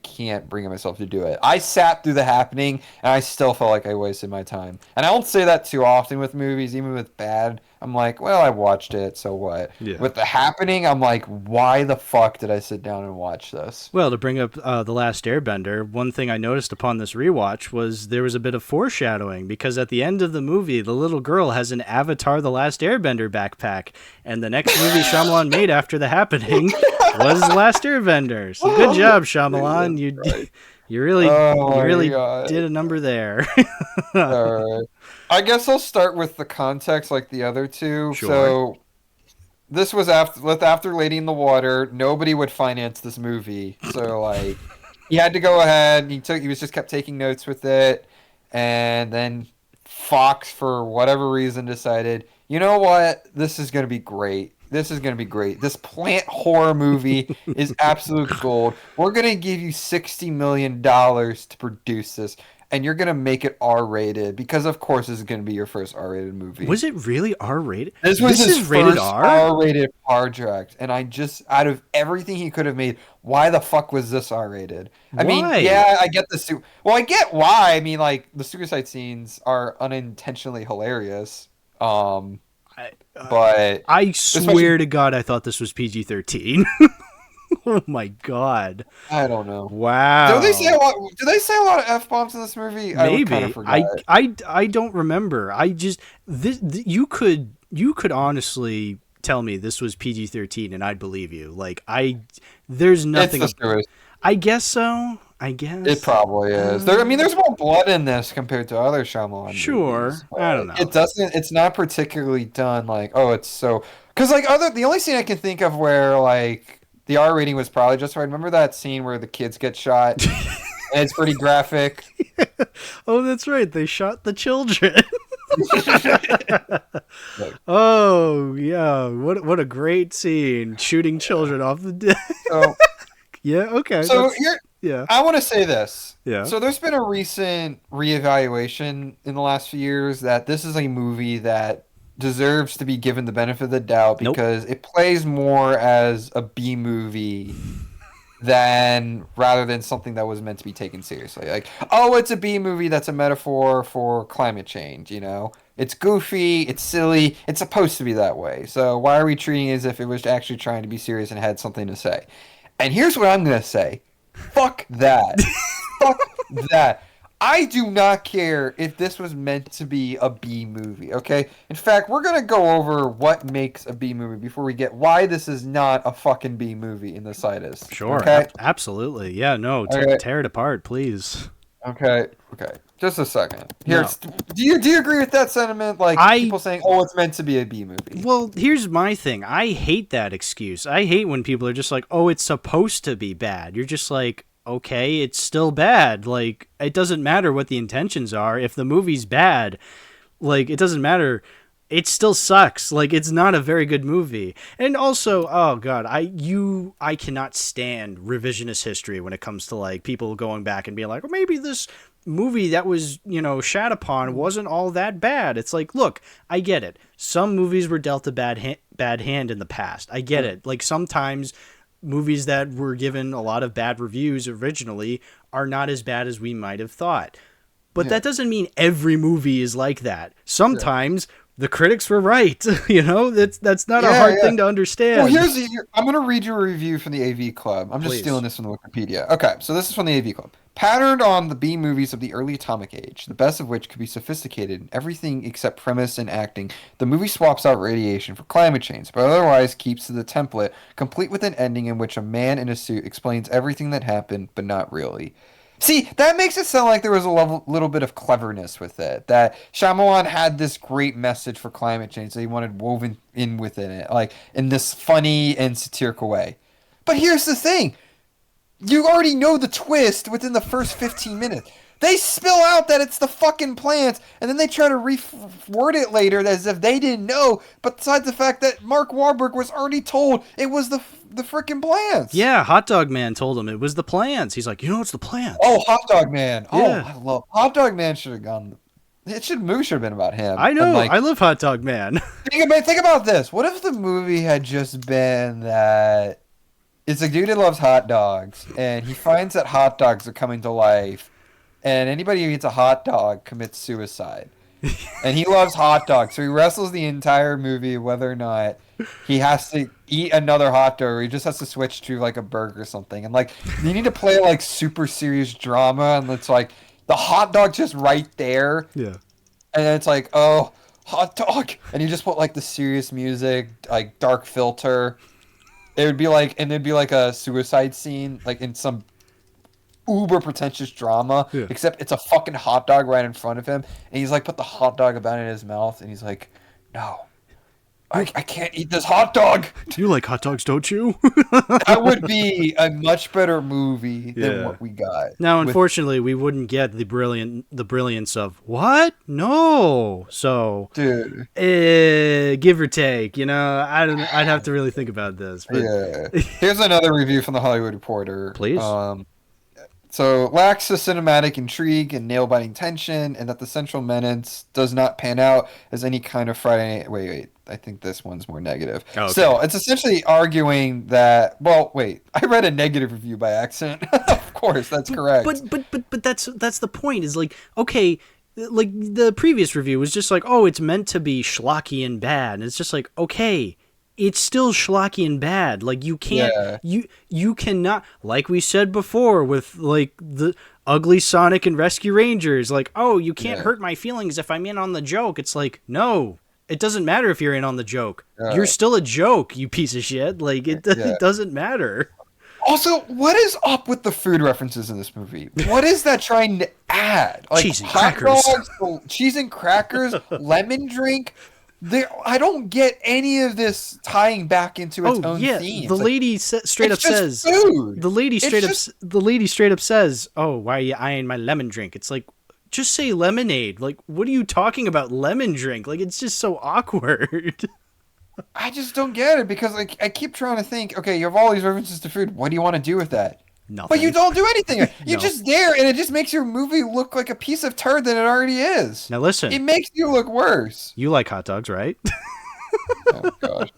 can't bring myself to do it. I sat through The Happening and I still felt like I wasted my time. And I don't say that too often with movies, even with bad. I'm like, well, I watched it, so what? Yeah. With The Happening, I'm like, why the fuck did I sit down and watch this? Well, to bring up The Last Airbender, one thing I noticed upon this rewatch was there was a bit of foreshadowing, because at the end of the movie, the little girl has an Avatar The Last Airbender backpack, and the next movie Shyamalan made after The Happening was The Last Airbender. So good job, Shyamalan. You really did a number there. All right. I guess I'll start with the context like the other two. Sure. So this was after Lady in the Water. Nobody would finance this movie, so like he had to go ahead. He was just kept taking notes with it, and then Fox, for whatever reason, decided, you know what, this is gonna be great. This is gonna be great. This plant horror movie is absolute gold. We're gonna give you $60 million to produce this. And you're gonna make it R-rated because, of course, this is gonna be your first R-rated movie. Was it really R-rated? This was his is rated first R? R-rated project, and I just, out of everything he could have made, why the fuck was this R-rated? I mean, Why? yeah, I get well, I get why. I mean, like the suicide scenes are unintentionally hilarious. But I swear to God, I thought this was PG-13. Oh my God! I don't know. Wow. Do they say a lot of F-bombs in this movie? Maybe. I kind of forgot. I don't remember. I just you could honestly tell me this was PG-13 and I'd believe you. Like there's nothing. It's the series. I guess so. I guess it probably is. There's more blood in this compared to other Shyamalan movies. I don't know. It's not particularly done like, oh, it's so, because like the only scene I can think of where like the R rating was probably just right. Remember that scene where the kids get shot? And it's pretty graphic. Oh, that's right. They shot the children. Oh yeah, what a great scene, shooting children off the deck. So, yeah, okay. So here, yeah, I want to say this. Yeah. So there's been a recent reevaluation in the last few years that this is a movie that deserves to be given the benefit of the doubt because it plays more as a B movie rather than something that was meant to be taken seriously. Like, oh, it's a B movie that's a metaphor for climate change, you know? It's goofy, it's silly, it's supposed to be that way. So why are we treating it as if it was actually trying to be serious and had something to say? And here's what I'm going to say. Fuck that. Fuck that. I do not care if this was meant to be a B movie, okay? In fact, we're going to go over what makes a B movie before we get why this is not a fucking B movie in the slightest. Sure, okay? Absolutely. Yeah, no, tear it apart, please. Okay. Just a second. Here, do you agree with that sentiment? Like people saying, "Oh, it's meant to be a B movie." Well, here's my thing. I hate that excuse. I hate when people are just like, "Oh, it's supposed to be bad." You're just like, "Okay, it's still bad." Like it doesn't matter what the intentions are. If the movie's bad, like it doesn't matter. It still sucks. Like it's not a very good movie. And also, oh god, I cannot stand revisionist history when it comes to like people going back and being like, "Well, maybe this movie that was, shat upon wasn't all that bad." It's like, look, I get it. Some movies were dealt a bad hand in the past. I get it. Like sometimes movies that were given a lot of bad reviews originally are not as bad as we might have thought. But that doesn't mean every movie is like that. Sometimes the critics were right. That's not a hard thing to understand. Well, I'm going to read you a review from the AV Club. I'm just stealing this from the Wikipedia. Okay, so this is from the AV Club. Patterned on the B movies of the early atomic age, the best of which could be sophisticated in everything except premise and acting, the movie swaps out radiation for climate change, but otherwise keeps to the template, complete with an ending in which a man in a suit explains everything that happened, but not really. See, that makes it sound like there was a little bit of cleverness with it. That Shyamalan had this great message for climate change that he wanted woven in within it, like in this funny and satirical way. But here's the thing. You already know the twist within the first 15 minutes. They spill out that it's the fucking plants, and then they try to reword it later as if they didn't know. But besides the fact that Mark Wahlberg was already told it was the freaking plants. Yeah, Hot Dog Man told him it was the plants. He's like, it's the plants. Oh, Hot Dog Man. Yeah. Oh, I love Hot Dog Man. Should have gone. Movie should have been about him. I know. I love Hot Dog Man. Think about this. What if the movie had just been that it's a dude who loves hot dogs, and he finds that hot dogs are coming to life, and anybody who eats a hot dog commits suicide. And he loves hot dogs, so he wrestles the entire movie whether or not he has to eat another hot dog, or he just has to switch to like a burger or something. And like you need to play like super serious drama, and it's like the hot dog's just right there. Yeah. And then it's like, oh, hot dog, and you just put like the serious music, like dark filter. It would be like, and it'd be like a suicide scene, like in some uber pretentious drama, except it's a fucking hot dog right in front of him, and he's like put the hot dog about in his mouth, and he's like, no, I can't eat this hot dog. You like hot dogs, don't you? That would be a much better movie than what we got. Now, unfortunately, we wouldn't get the brilliance of what? No. So, dude, give or take, I'd have to really think about this. But... Yeah. Here's another review from the Hollywood Reporter. Please. So, lacks the cinematic intrigue and nail-biting tension, and that the central menace does not pan out as any kind of Friday... Wait. I think this one's more negative. Oh, okay. Still, it's essentially arguing that... Well, wait. I read a negative review by accident. Of course, that's correct. But that's the point. Is like, okay... Like, the previous review was just like, oh, it's meant to be schlocky and bad. And it's just like, okay... It's still schlocky and bad. Like, you can't, you cannot, like we said before with, like, the ugly Sonic and Rescue Rangers, like, oh, you can't hurt my feelings if I'm in on the joke. It's like, no, it doesn't matter if you're in on the joke. You're still a joke, you piece of shit. Like, it doesn't matter. Also, what is up with the food references in this movie? What is that trying to add? Like, cheese and crackers. Dogs, cheese and crackers, lemon drink. I don't get any of this tying back into its own theme. The lady straight up says, food. The lady straight up says, "Oh, why are you eyeing my lemon drink?" It's like, just say lemonade. Like, what are you talking about lemon drink? Like, it's just so awkward. I just don't get it because like I keep trying to think, okay, you have all these references to food. What do you want to do with that? Nothing. But you don't do anything. You're just there, and it just makes your movie look like a piece of turd than it already is. Now listen. It makes you look worse. You like hot dogs, right? Oh, God.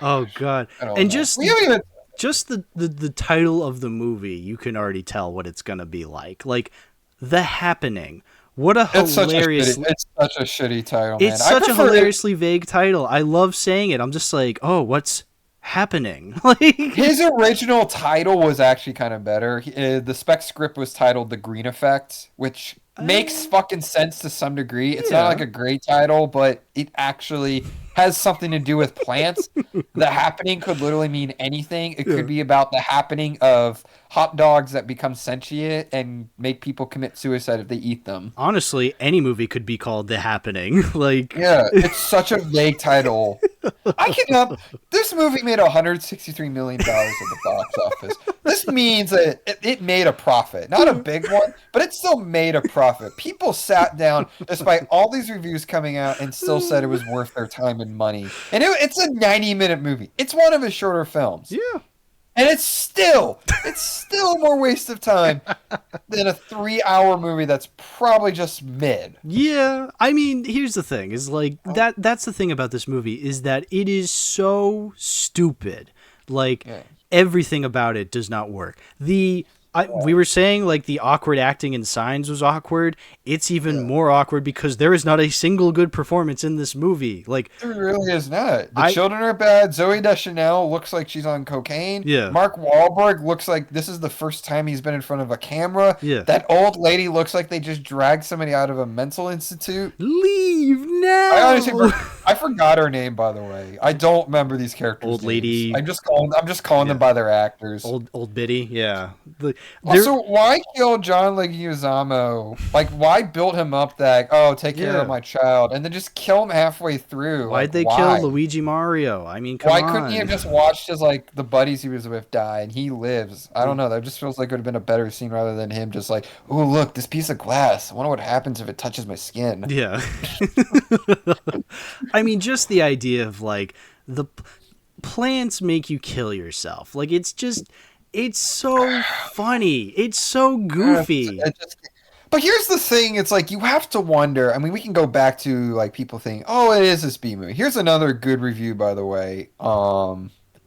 Oh, God. And just the title of the movie, you can already tell what it's going to be like. Like, The Happening. What a hilarious... It's such a shitty title, man. It's such a hilariously vague title. I love saying it. I'm just like, oh, what's happening? Like, his original title was actually kind of better. The spec script was titled The Green Effect, which makes fucking sense to some degree. It's not like a great title, but it actually has something to do with plants. The Happening could literally mean anything. It could be about the happening of hot dogs that become sentient and make people commit suicide if they eat them. Honestly, any movie could be called The Happening. Like, yeah, it's such a vague title. This movie made $163 million at the box office. This means that it made a profit. Not a big one, but it still made a profit. People sat down, despite all these reviews coming out, and still said it was worth their time and money. And it's a 90-minute movie. It's one of his shorter films. Yeah. And it's still more waste of time than a 3-hour movie that's probably just mid. Yeah, I mean, here's the thing: is like that's the thing about this movie is that it is so stupid. Like everything about it does not work. We were saying like the awkward acting in Signs was awkward. It's even more awkward because there is not a single good performance in this movie. Like, there really is not. The children are bad. Zooey Deschanel looks like she's on cocaine. Yeah. Mark Wahlberg looks like this is the first time he's been in front of a camera. Yeah. That old lady looks like they just dragged somebody out of a mental institute. Leave now. I forgot her name, by the way. I don't remember these characters. Old lady. I'm just calling them by their actors. Old biddy. Yeah. Also, why kill John Leguizamo? Like, why build him up that, take care of my child, and then just kill him halfway through? Why'd they kill Luigi Mario? I mean, come on. Why couldn't he have just watched his, like, the buddies he was with die, and he lives? I don't know. That just feels like it would have been a better scene rather than him just like, oh, look, this piece of glass. I wonder what happens if it touches my skin. Yeah. I mean, just the idea of, like, the plants make you kill yourself. Like, it's so funny. It's so goofy. But here's the thing. It's like you have to wonder. I mean, we can go back to like people think, oh, it is this B movie. Here's another good review, by the way.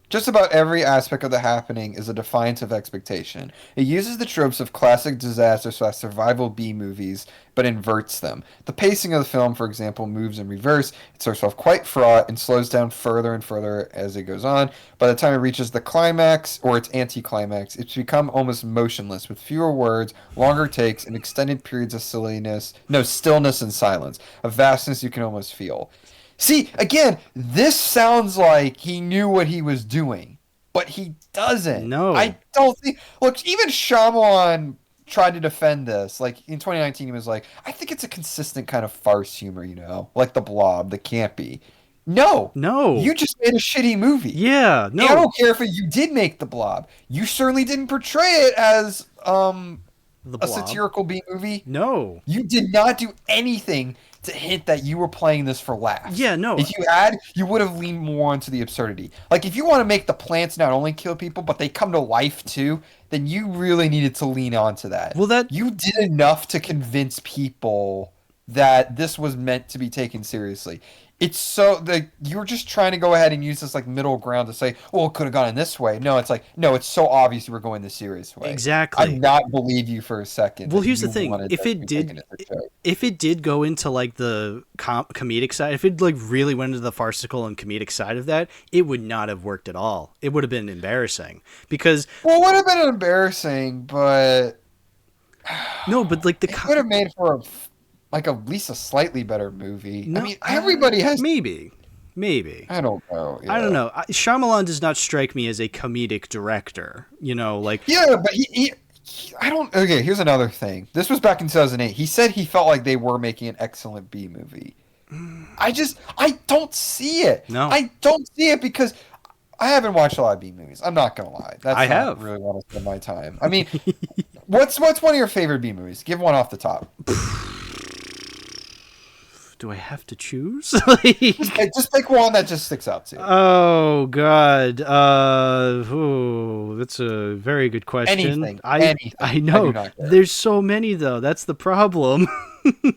Just about every aspect of The Happening is a defiance of expectation. It uses the tropes of classic disaster/survival B movies, but inverts them. The pacing of the film, for example, moves in reverse. It starts off quite fraught and slows down further and further as it goes on. By the time it reaches the climax, or its anti-climax, it's become almost motionless, with fewer words, longer takes, and extended periods of stillness and silence. A vastness you can almost feel. See, again, this sounds like he knew what he was doing, but he doesn't. No. I don't think... Look, even Shyamalan tried to defend this. Like in 2019, he was like, I think it's a consistent kind of farce humor, like the Blob, the campy. No, No. you just made a shitty movie. Yeah, no. And I don't care if you did make the Blob. You certainly didn't portray it as The a Blob. satirical B movie. No. You did not do anything to hint that you were playing this for laughs. Yeah, no. If you had, you would have leaned more into the absurdity. Like, if you want to make the plants not only kill people, but they come to life too, then you really needed to lean onto that. Well, you did enough to convince people that this was meant to be taken seriously. It's so you were just trying to go ahead and use this like middle ground to say, well, it could have gone in this way. No, it's like, no, it's so obvious you were going the serious way. Exactly. I not believe you for a second. Well, here's the thing: if it did go into like the comedic side, if it like really went into the farcical and comedic side of that, it would not have worked at all. It would have been embarrassing because. Well, it would have been embarrassing, but no, but like it would have made for at least a slightly better movie. No, I mean, everybody has maybe. I don't know. Yeah. I don't know. Shyamalan does not strike me as a comedic director. Yeah, but he I don't. Okay, here's another thing. This was back in 2008. He said he felt like they were making an excellent B movie. I don't see it. No, I don't see it because I haven't watched a lot of B movies. I'm not gonna lie. I have really want to spend my time. I mean, what's one of your favorite B movies? Give one off the top. Do I have to choose? Just pick one that just sticks out to you. Oh God, that's a very good question. Anything. I know. There's so many though. That's the problem.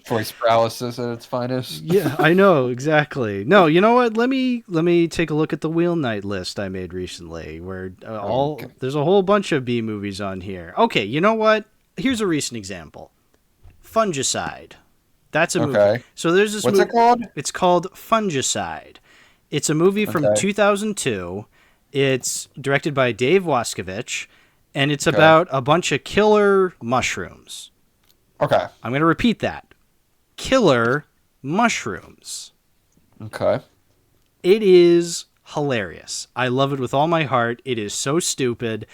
Choice paralysis at its finest. Yeah, I know exactly. No, you know what? Let me take a look at the Wheel Night list I made recently, where there's a whole bunch of B movies on here. Okay, you know what? Here's a recent example. Fungicide. That's a movie. Okay. So there's this What's movie. it called? It's called Fungicide. It's a movie from 2002. It's directed by Dave Wascovich, and it's about a bunch of killer mushrooms. Okay. I'm going to repeat that. Killer mushrooms. Okay. It is hilarious. I love it with all my heart. It is so stupid.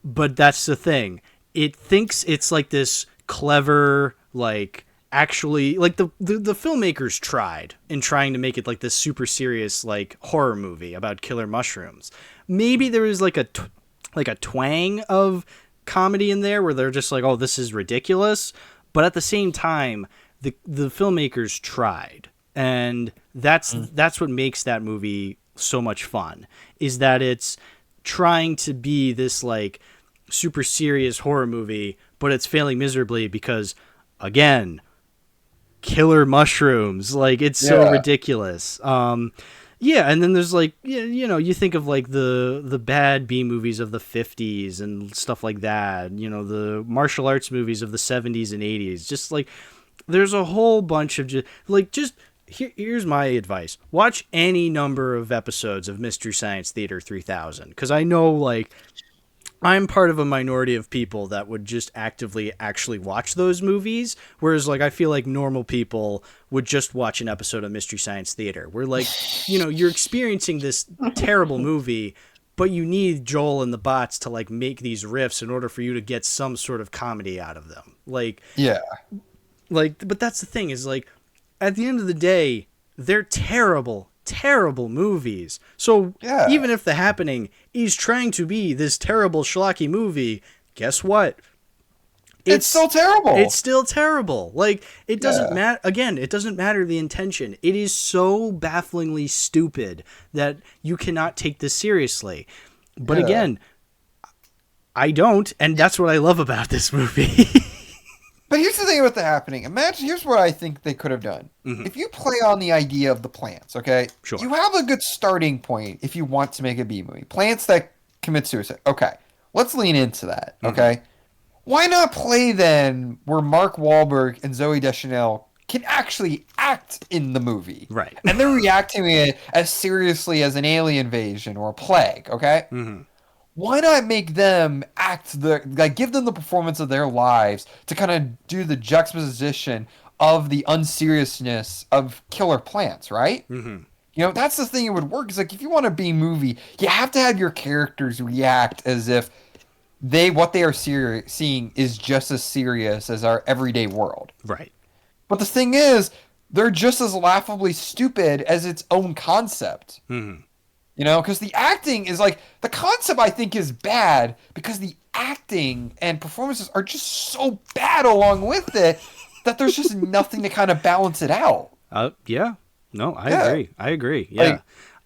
But that's the thing. It thinks it's like this clever, like, actually, like the filmmakers tried in trying to make it like this super serious like horror movie about killer mushrooms. Maybe there was like a twang of comedy in there where they're just like, oh, this is ridiculous, but at the same time the filmmakers tried, and that's what makes that movie so much fun, is that it's trying to be this like super serious horror movie, but it's failing miserably because, again, killer mushrooms. Like, it's so ridiculous. Yeah, and then there's like, you think of like the bad B movies of the 50s and stuff like that, the martial arts movies of the 70s and 80s. Just like, there's a whole bunch of here's my advice. Watch any number of episodes of Mystery Science Theater 3000, because I know, like, I'm part of a minority of people that would just actively actually watch those movies, whereas like I feel like normal people would just watch an episode of Mystery Science Theater. Where like, you're experiencing this terrible movie, but you need Joel and the bots to like make these riffs in order for you to get some sort of comedy out of them. Like, yeah, like, but that's the thing, is like, at the end of the day, they're terrible movies. So even if The Happening is trying to be this terrible schlocky movie, guess what? It's still terrible. It's still terrible. Like, it doesn't matter. Again, it doesn't matter the intention. It is so bafflingly stupid that you cannot take this seriously. But again, I don't, and that's what I love about this movie. But here's the thing about The Happening. Here's what I think they could have done. Mm-hmm. If you play on the idea of the plants, okay? Sure. You have a good starting point if you want to make a B movie. Plants that commit suicide. Okay. Let's lean into that, okay? Mm-hmm. Why not play then where Mark Wahlberg and Zooey Deschanel can actually act in the movie? Right. And they're reacting to it as seriously as an alien invasion or a plague, okay? Mm-hmm. Why not make them act give them the performance of their lives to kind of do the juxtaposition of the unseriousness of killer plants, right? Mm-hmm. That's the thing it would work. Is like, if you want a B movie, you have to have your characters react as if what they are seeing is just as serious as our everyday world. Right. But the thing is, they're just as laughably stupid as its own concept. Mm-hmm. You know, because the acting is like, the concept I think is bad because the acting and performances are just so bad along with it that there's just nothing to kind of balance it out. Yeah. No, I agree. Yeah. Like,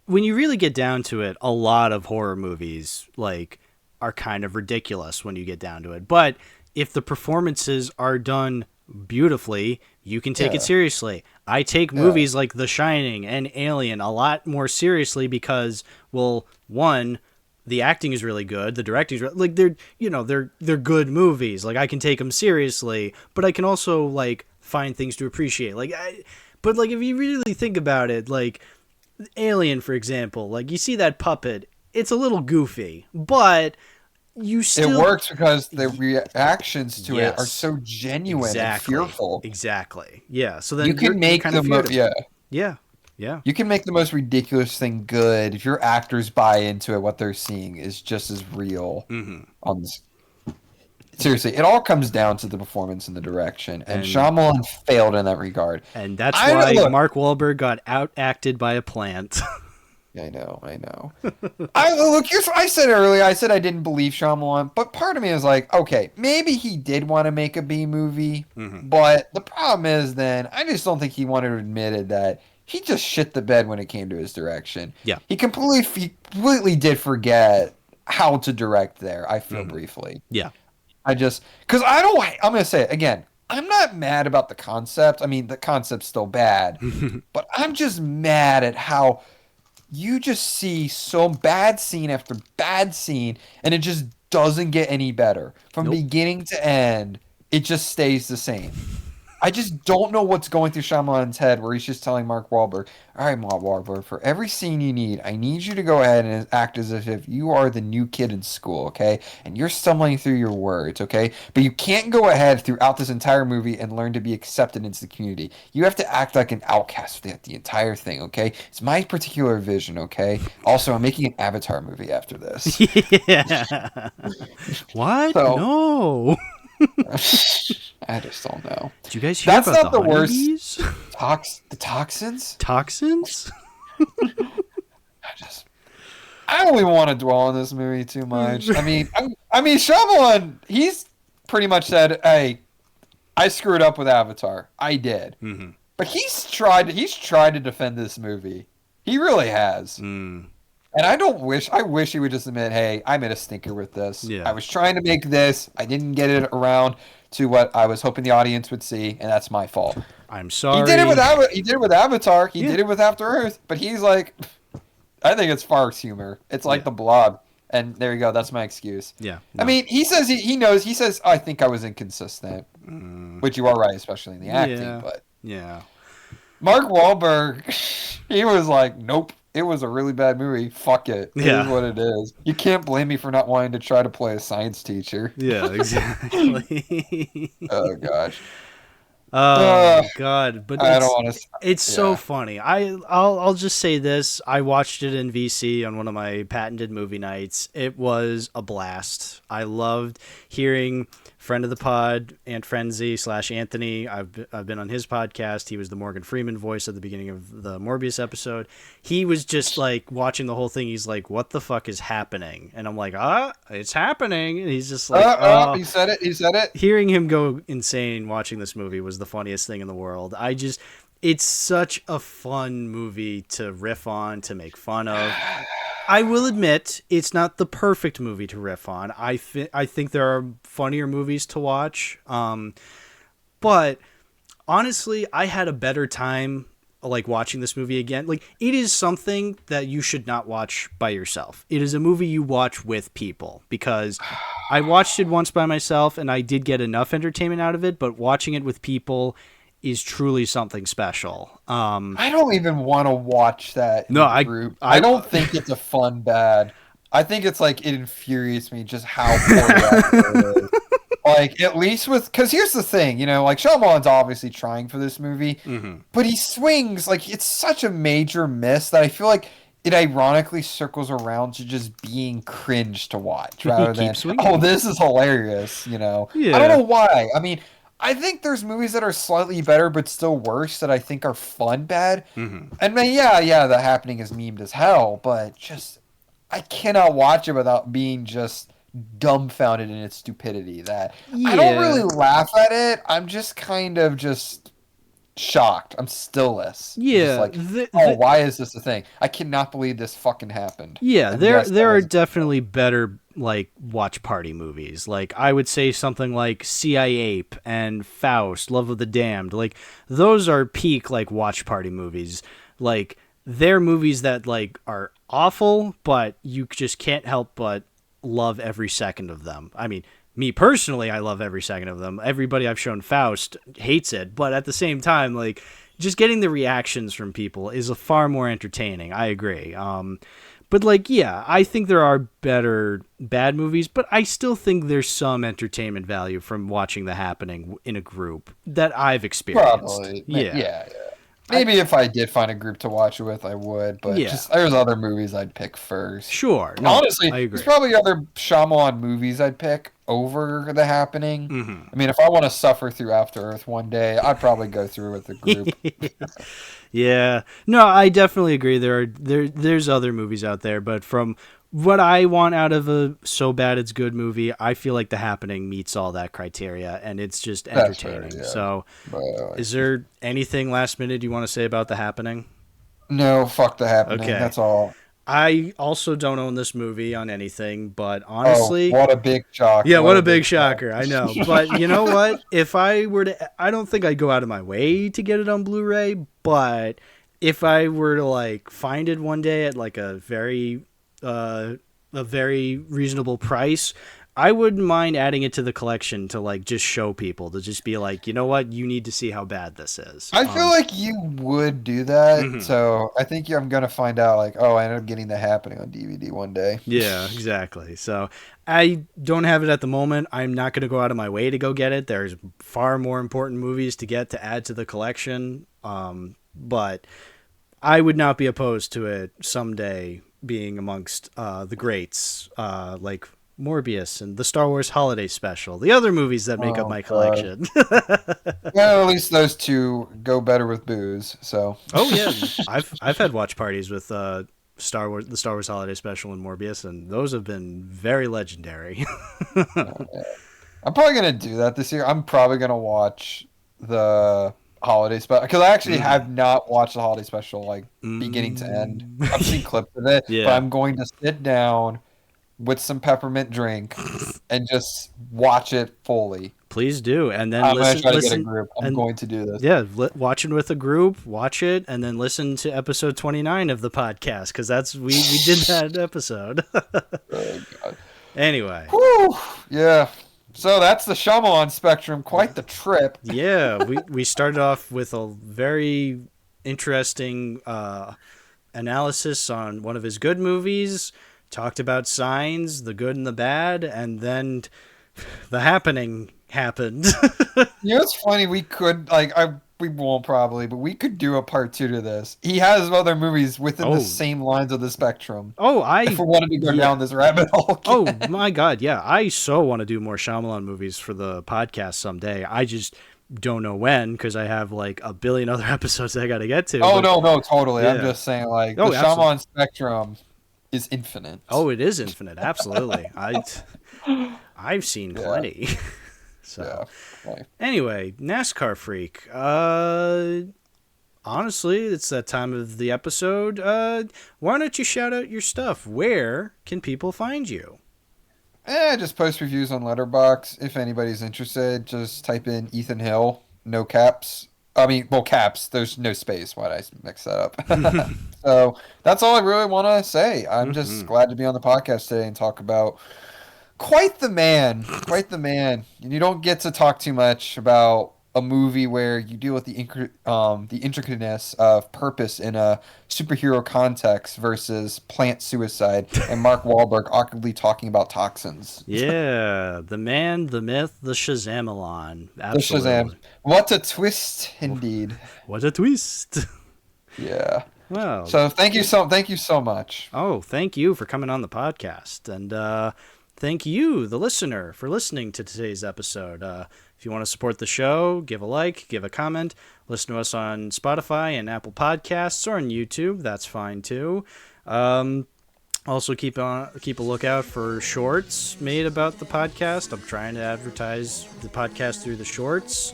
when you really get down to it, a lot of horror movies like are kind of ridiculous when you get down to it. But if the performances are done beautifully, you can take it seriously. I take movies like The Shining and Alien a lot more seriously because, well, one, the acting is really good, the directing is like they're good movies. Like I can take them seriously, but I can also like find things to appreciate. But like if you really think about it, like Alien, for example, like you see that puppet, it's a little goofy, but you still... It works because the reactions to it are so genuine and fearful. Exactly. Yeah. So then you can make the You can make the most ridiculous thing good if your actors buy into it. What they're seeing is just as real. On this. Seriously, it all comes down to the performance and the direction, and Shyamalan failed in that regard. And that's why Mark Wahlberg got out-acted by a plant. I know. I said earlier, I said I didn't believe Shyamalan, but part of me is like, okay, maybe he did want to make a B movie, but the problem is then I just don't think he wanted to admit it that he just shit the bed when it came to his direction. Yeah. He completely did forget how to direct there, I feel briefly. Yeah. I'm going to say it again. I'm not mad about the concept. I mean, the concept's still bad, but I'm just mad at how you just see so bad scene after bad scene, and it just doesn't get any better. From beginning to end, it just stays the same. I just don't know what's going through Shyamalan's head where he's just telling Mark Wahlberg, all right, Mark Wahlberg, for every scene you need, I need you to go ahead and act as if you are the new kid in school, okay? And you're stumbling through your words, okay? But you can't go ahead throughout this entire movie and learn to be accepted into the community. You have to act like an outcast throughout the entire thing, okay? It's my particular vision, okay? Also, I'm making an Avatar movie after this. Yeah. What? So, no. I just don't know. Did you guys hear That's about not the honeybees? worst. The toxins? Toxins? I don't even want to dwell on this movie too much. I mean, Shyamalan, he's pretty much said, "Hey, I screwed up with Avatar. I did." But he's tried to defend this movie. He really has. And I wish he would just admit, hey, I made a stinker with this. Yeah. I was trying to make this. I didn't get it around to what I was hoping the audience would see, and that's my fault. I'm sorry. He did it with Avatar. He did it with After Earth. But he's like, I think it's Sparks humor. It's like The Blob. And there you go. That's my excuse. Yeah. No. I mean, he says he knows. He says, I think I was inconsistent. Which you are right, especially in the acting. But Mark Wahlberg, he was like, nope. It was a really bad movie. Fuck it. It is what it is. You can't blame me for not wanting to try to play a science teacher. Yeah, exactly. Oh, gosh. Oh, God. But I don't want to... It's so funny. I'll just say this. I watched it in VC on one of my patented movie nights. It was a blast. I loved hearing friend of the pod, Aunt Frenzy / Anthony. I've been on his podcast. He was the Morgan Freeman voice at the beginning of the Morbius episode. He was just like watching the whole thing. He's like, what the fuck is happening? And I'm like, it's happening. And he's just like, he said it. Hearing him go insane watching this movie was the funniest thing in the world. It's such a fun movie to riff on, to make fun of. I will admit, it's not the perfect movie to riff on. I think there are funnier movies to watch. But honestly, I had a better time like watching this movie again. Like, it is something that you should not watch by yourself. It is a movie you watch with people, because I watched it once by myself and I did get enough entertainment out of it, but watching it with people is truly something special. I don't even want to watch that in a group. I don't think it's a fun bad. I think it's like, it infuriates me just how poor it is. Like, at least because here's the thing, like Shyamalan's obviously trying for this movie, but he swings, like, it's such a major miss that I feel like it ironically circles around to just being cringe to watch rather than, swinging. oh, this is hilarious, you know? Yeah. I don't know why. I mean, I think there's movies that are slightly better but still worse that I think are fun bad. Mm-hmm. And man, yeah, The Happening is memed as hell, but just I cannot watch it without being just dumbfounded in its stupidity. That I don't really laugh at it. I'm just kind of just shocked. I'm stillless. Just Yeah. like, why is this a thing? I cannot believe this fucking happened. Yeah, And yes, there are definitely better like watch party movies. Like I would say something like C.I. Ape and Faust, Love of the Damned. Like those are peak like watch party movies. Like they're movies that like are awful, but you just can't help but love every second of them. I mean, me personally, I love every second of them. Everybody I've shown Faust hates it, but at the same time, like just getting the reactions from people is a far more entertaining. I agree. But like, yeah, I think there are better bad movies, but I still think there's some entertainment value from watching The Happening in a group that I've experienced. Probably. Yeah. Yeah. Maybe if I did find a group to watch it with, I would. But just there's other movies I'd pick first. Sure. No, honestly, I agree. there's probably other Shyamalan movies I'd pick over The Happening. Mm-hmm. I mean, if I want to suffer through After Earth one day, I'd probably go through with a group. Yeah. No, I definitely agree. There's other movies out there, but from what I want out of a so bad it's good movie, I feel like The Happening meets all that criteria, and it's just entertaining. Fair, yeah. So, is there anything last minute you want to say about The Happening? No, fuck The Happening. Okay. That's all. I also don't own this movie on anything, but honestly... Oh, what a big shocker. Yeah, what a big shocker. I know. But you know what? If I were to... I don't think I'd go out of my way to get it on Blu-ray, but if I were to, like, find it one day at, like, a very reasonable price, I wouldn't mind adding it to the collection to like just show people, to just be like, you know what, you need to see how bad this is. I feel like you would do that, Mm-hmm. so I think I'm gonna find out like, oh, I ended up getting The Happening on DVD one day. Yeah, exactly. So I don't have it at the moment. I'm not going to go out of my way to go get it. There's far more important movies to get to add to the collection, but I would not be opposed to it someday being amongst the greats, like Morbius and the Star Wars Holiday Special, the other movies that make up my collection. Well, at least those two go better with booze. So. Oh yeah, I've had watch parties with the Star Wars Holiday Special and Morbius, and those have been very legendary. I'm probably gonna do that this year. I'm probably gonna watch the holiday special because I actually have not watched the holiday special like beginning to end. I've seen clips of it, but I'm going to sit down with some peppermint drink and just watch it fully. Please do, and then I'm listen. going to get a group. I'm going to do this. Yeah, watching with a group, watch it, and then listen to episode 29 of the podcast because that's we did that episode. Oh, God. Anyway, whew, yeah. So that's the Shyamalan Spectrum. Quite the trip. Yeah, we started off with a very interesting analysis on one of his good movies. Talked about Signs, the good and the bad, and then The Happening happened. You know, it's funny. We could we won't probably, but we could do a part 2 to this. He has other movies within the same lines of the spectrum. If we wanted to go down this rabbit hole. Oh my God, yeah! I so want to do more Shyamalan movies for the podcast someday. I just don't know when because I have like a billion other episodes I got to get to. Oh no, totally. Yeah. I'm just saying, like the Shyamalan spectrum is infinite. Oh, it is infinite. Absolutely. I've seen plenty. So, anyway, Nascarfreak. Honestly, it's that time of the episode. Why don't you shout out your stuff? Where can people find you? Just post reviews on Letterboxd. If anybody's interested, just type in Ethan Hill, no caps. I mean, well, caps. There's no space. Why'd I mix that up? So that's all I really want to say. I'm just glad to be on the podcast today and talk about quite the man. And you don't get to talk too much about a movie where you deal with the intricateness of purpose in a superhero context versus plant suicide and Mark Wahlberg awkwardly talking about toxins. Yeah, the man, the myth, the Shazamalan. Absolutely. The Shazam. What a twist, indeed. What a twist. Yeah. Well, so thank you so much. Oh, thank you for coming on the podcast, and thank you, the listener, for listening to today's episode. If you want to support the show, give a like, give a comment, listen to us on Spotify and Apple Podcasts or on YouTube. That's fine too. Also, keep a lookout for shorts made about the podcast. I'm trying to advertise the podcast through the shorts.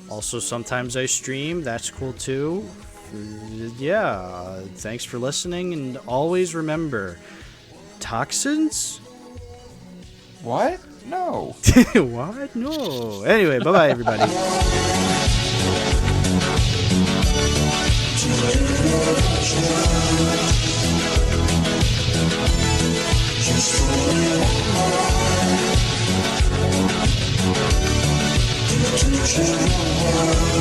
Also, sometimes I stream. That's cool too. Yeah, thanks for listening, and always remember, toxins? What? No. What? No. Anyway, bye-bye, everybody. Just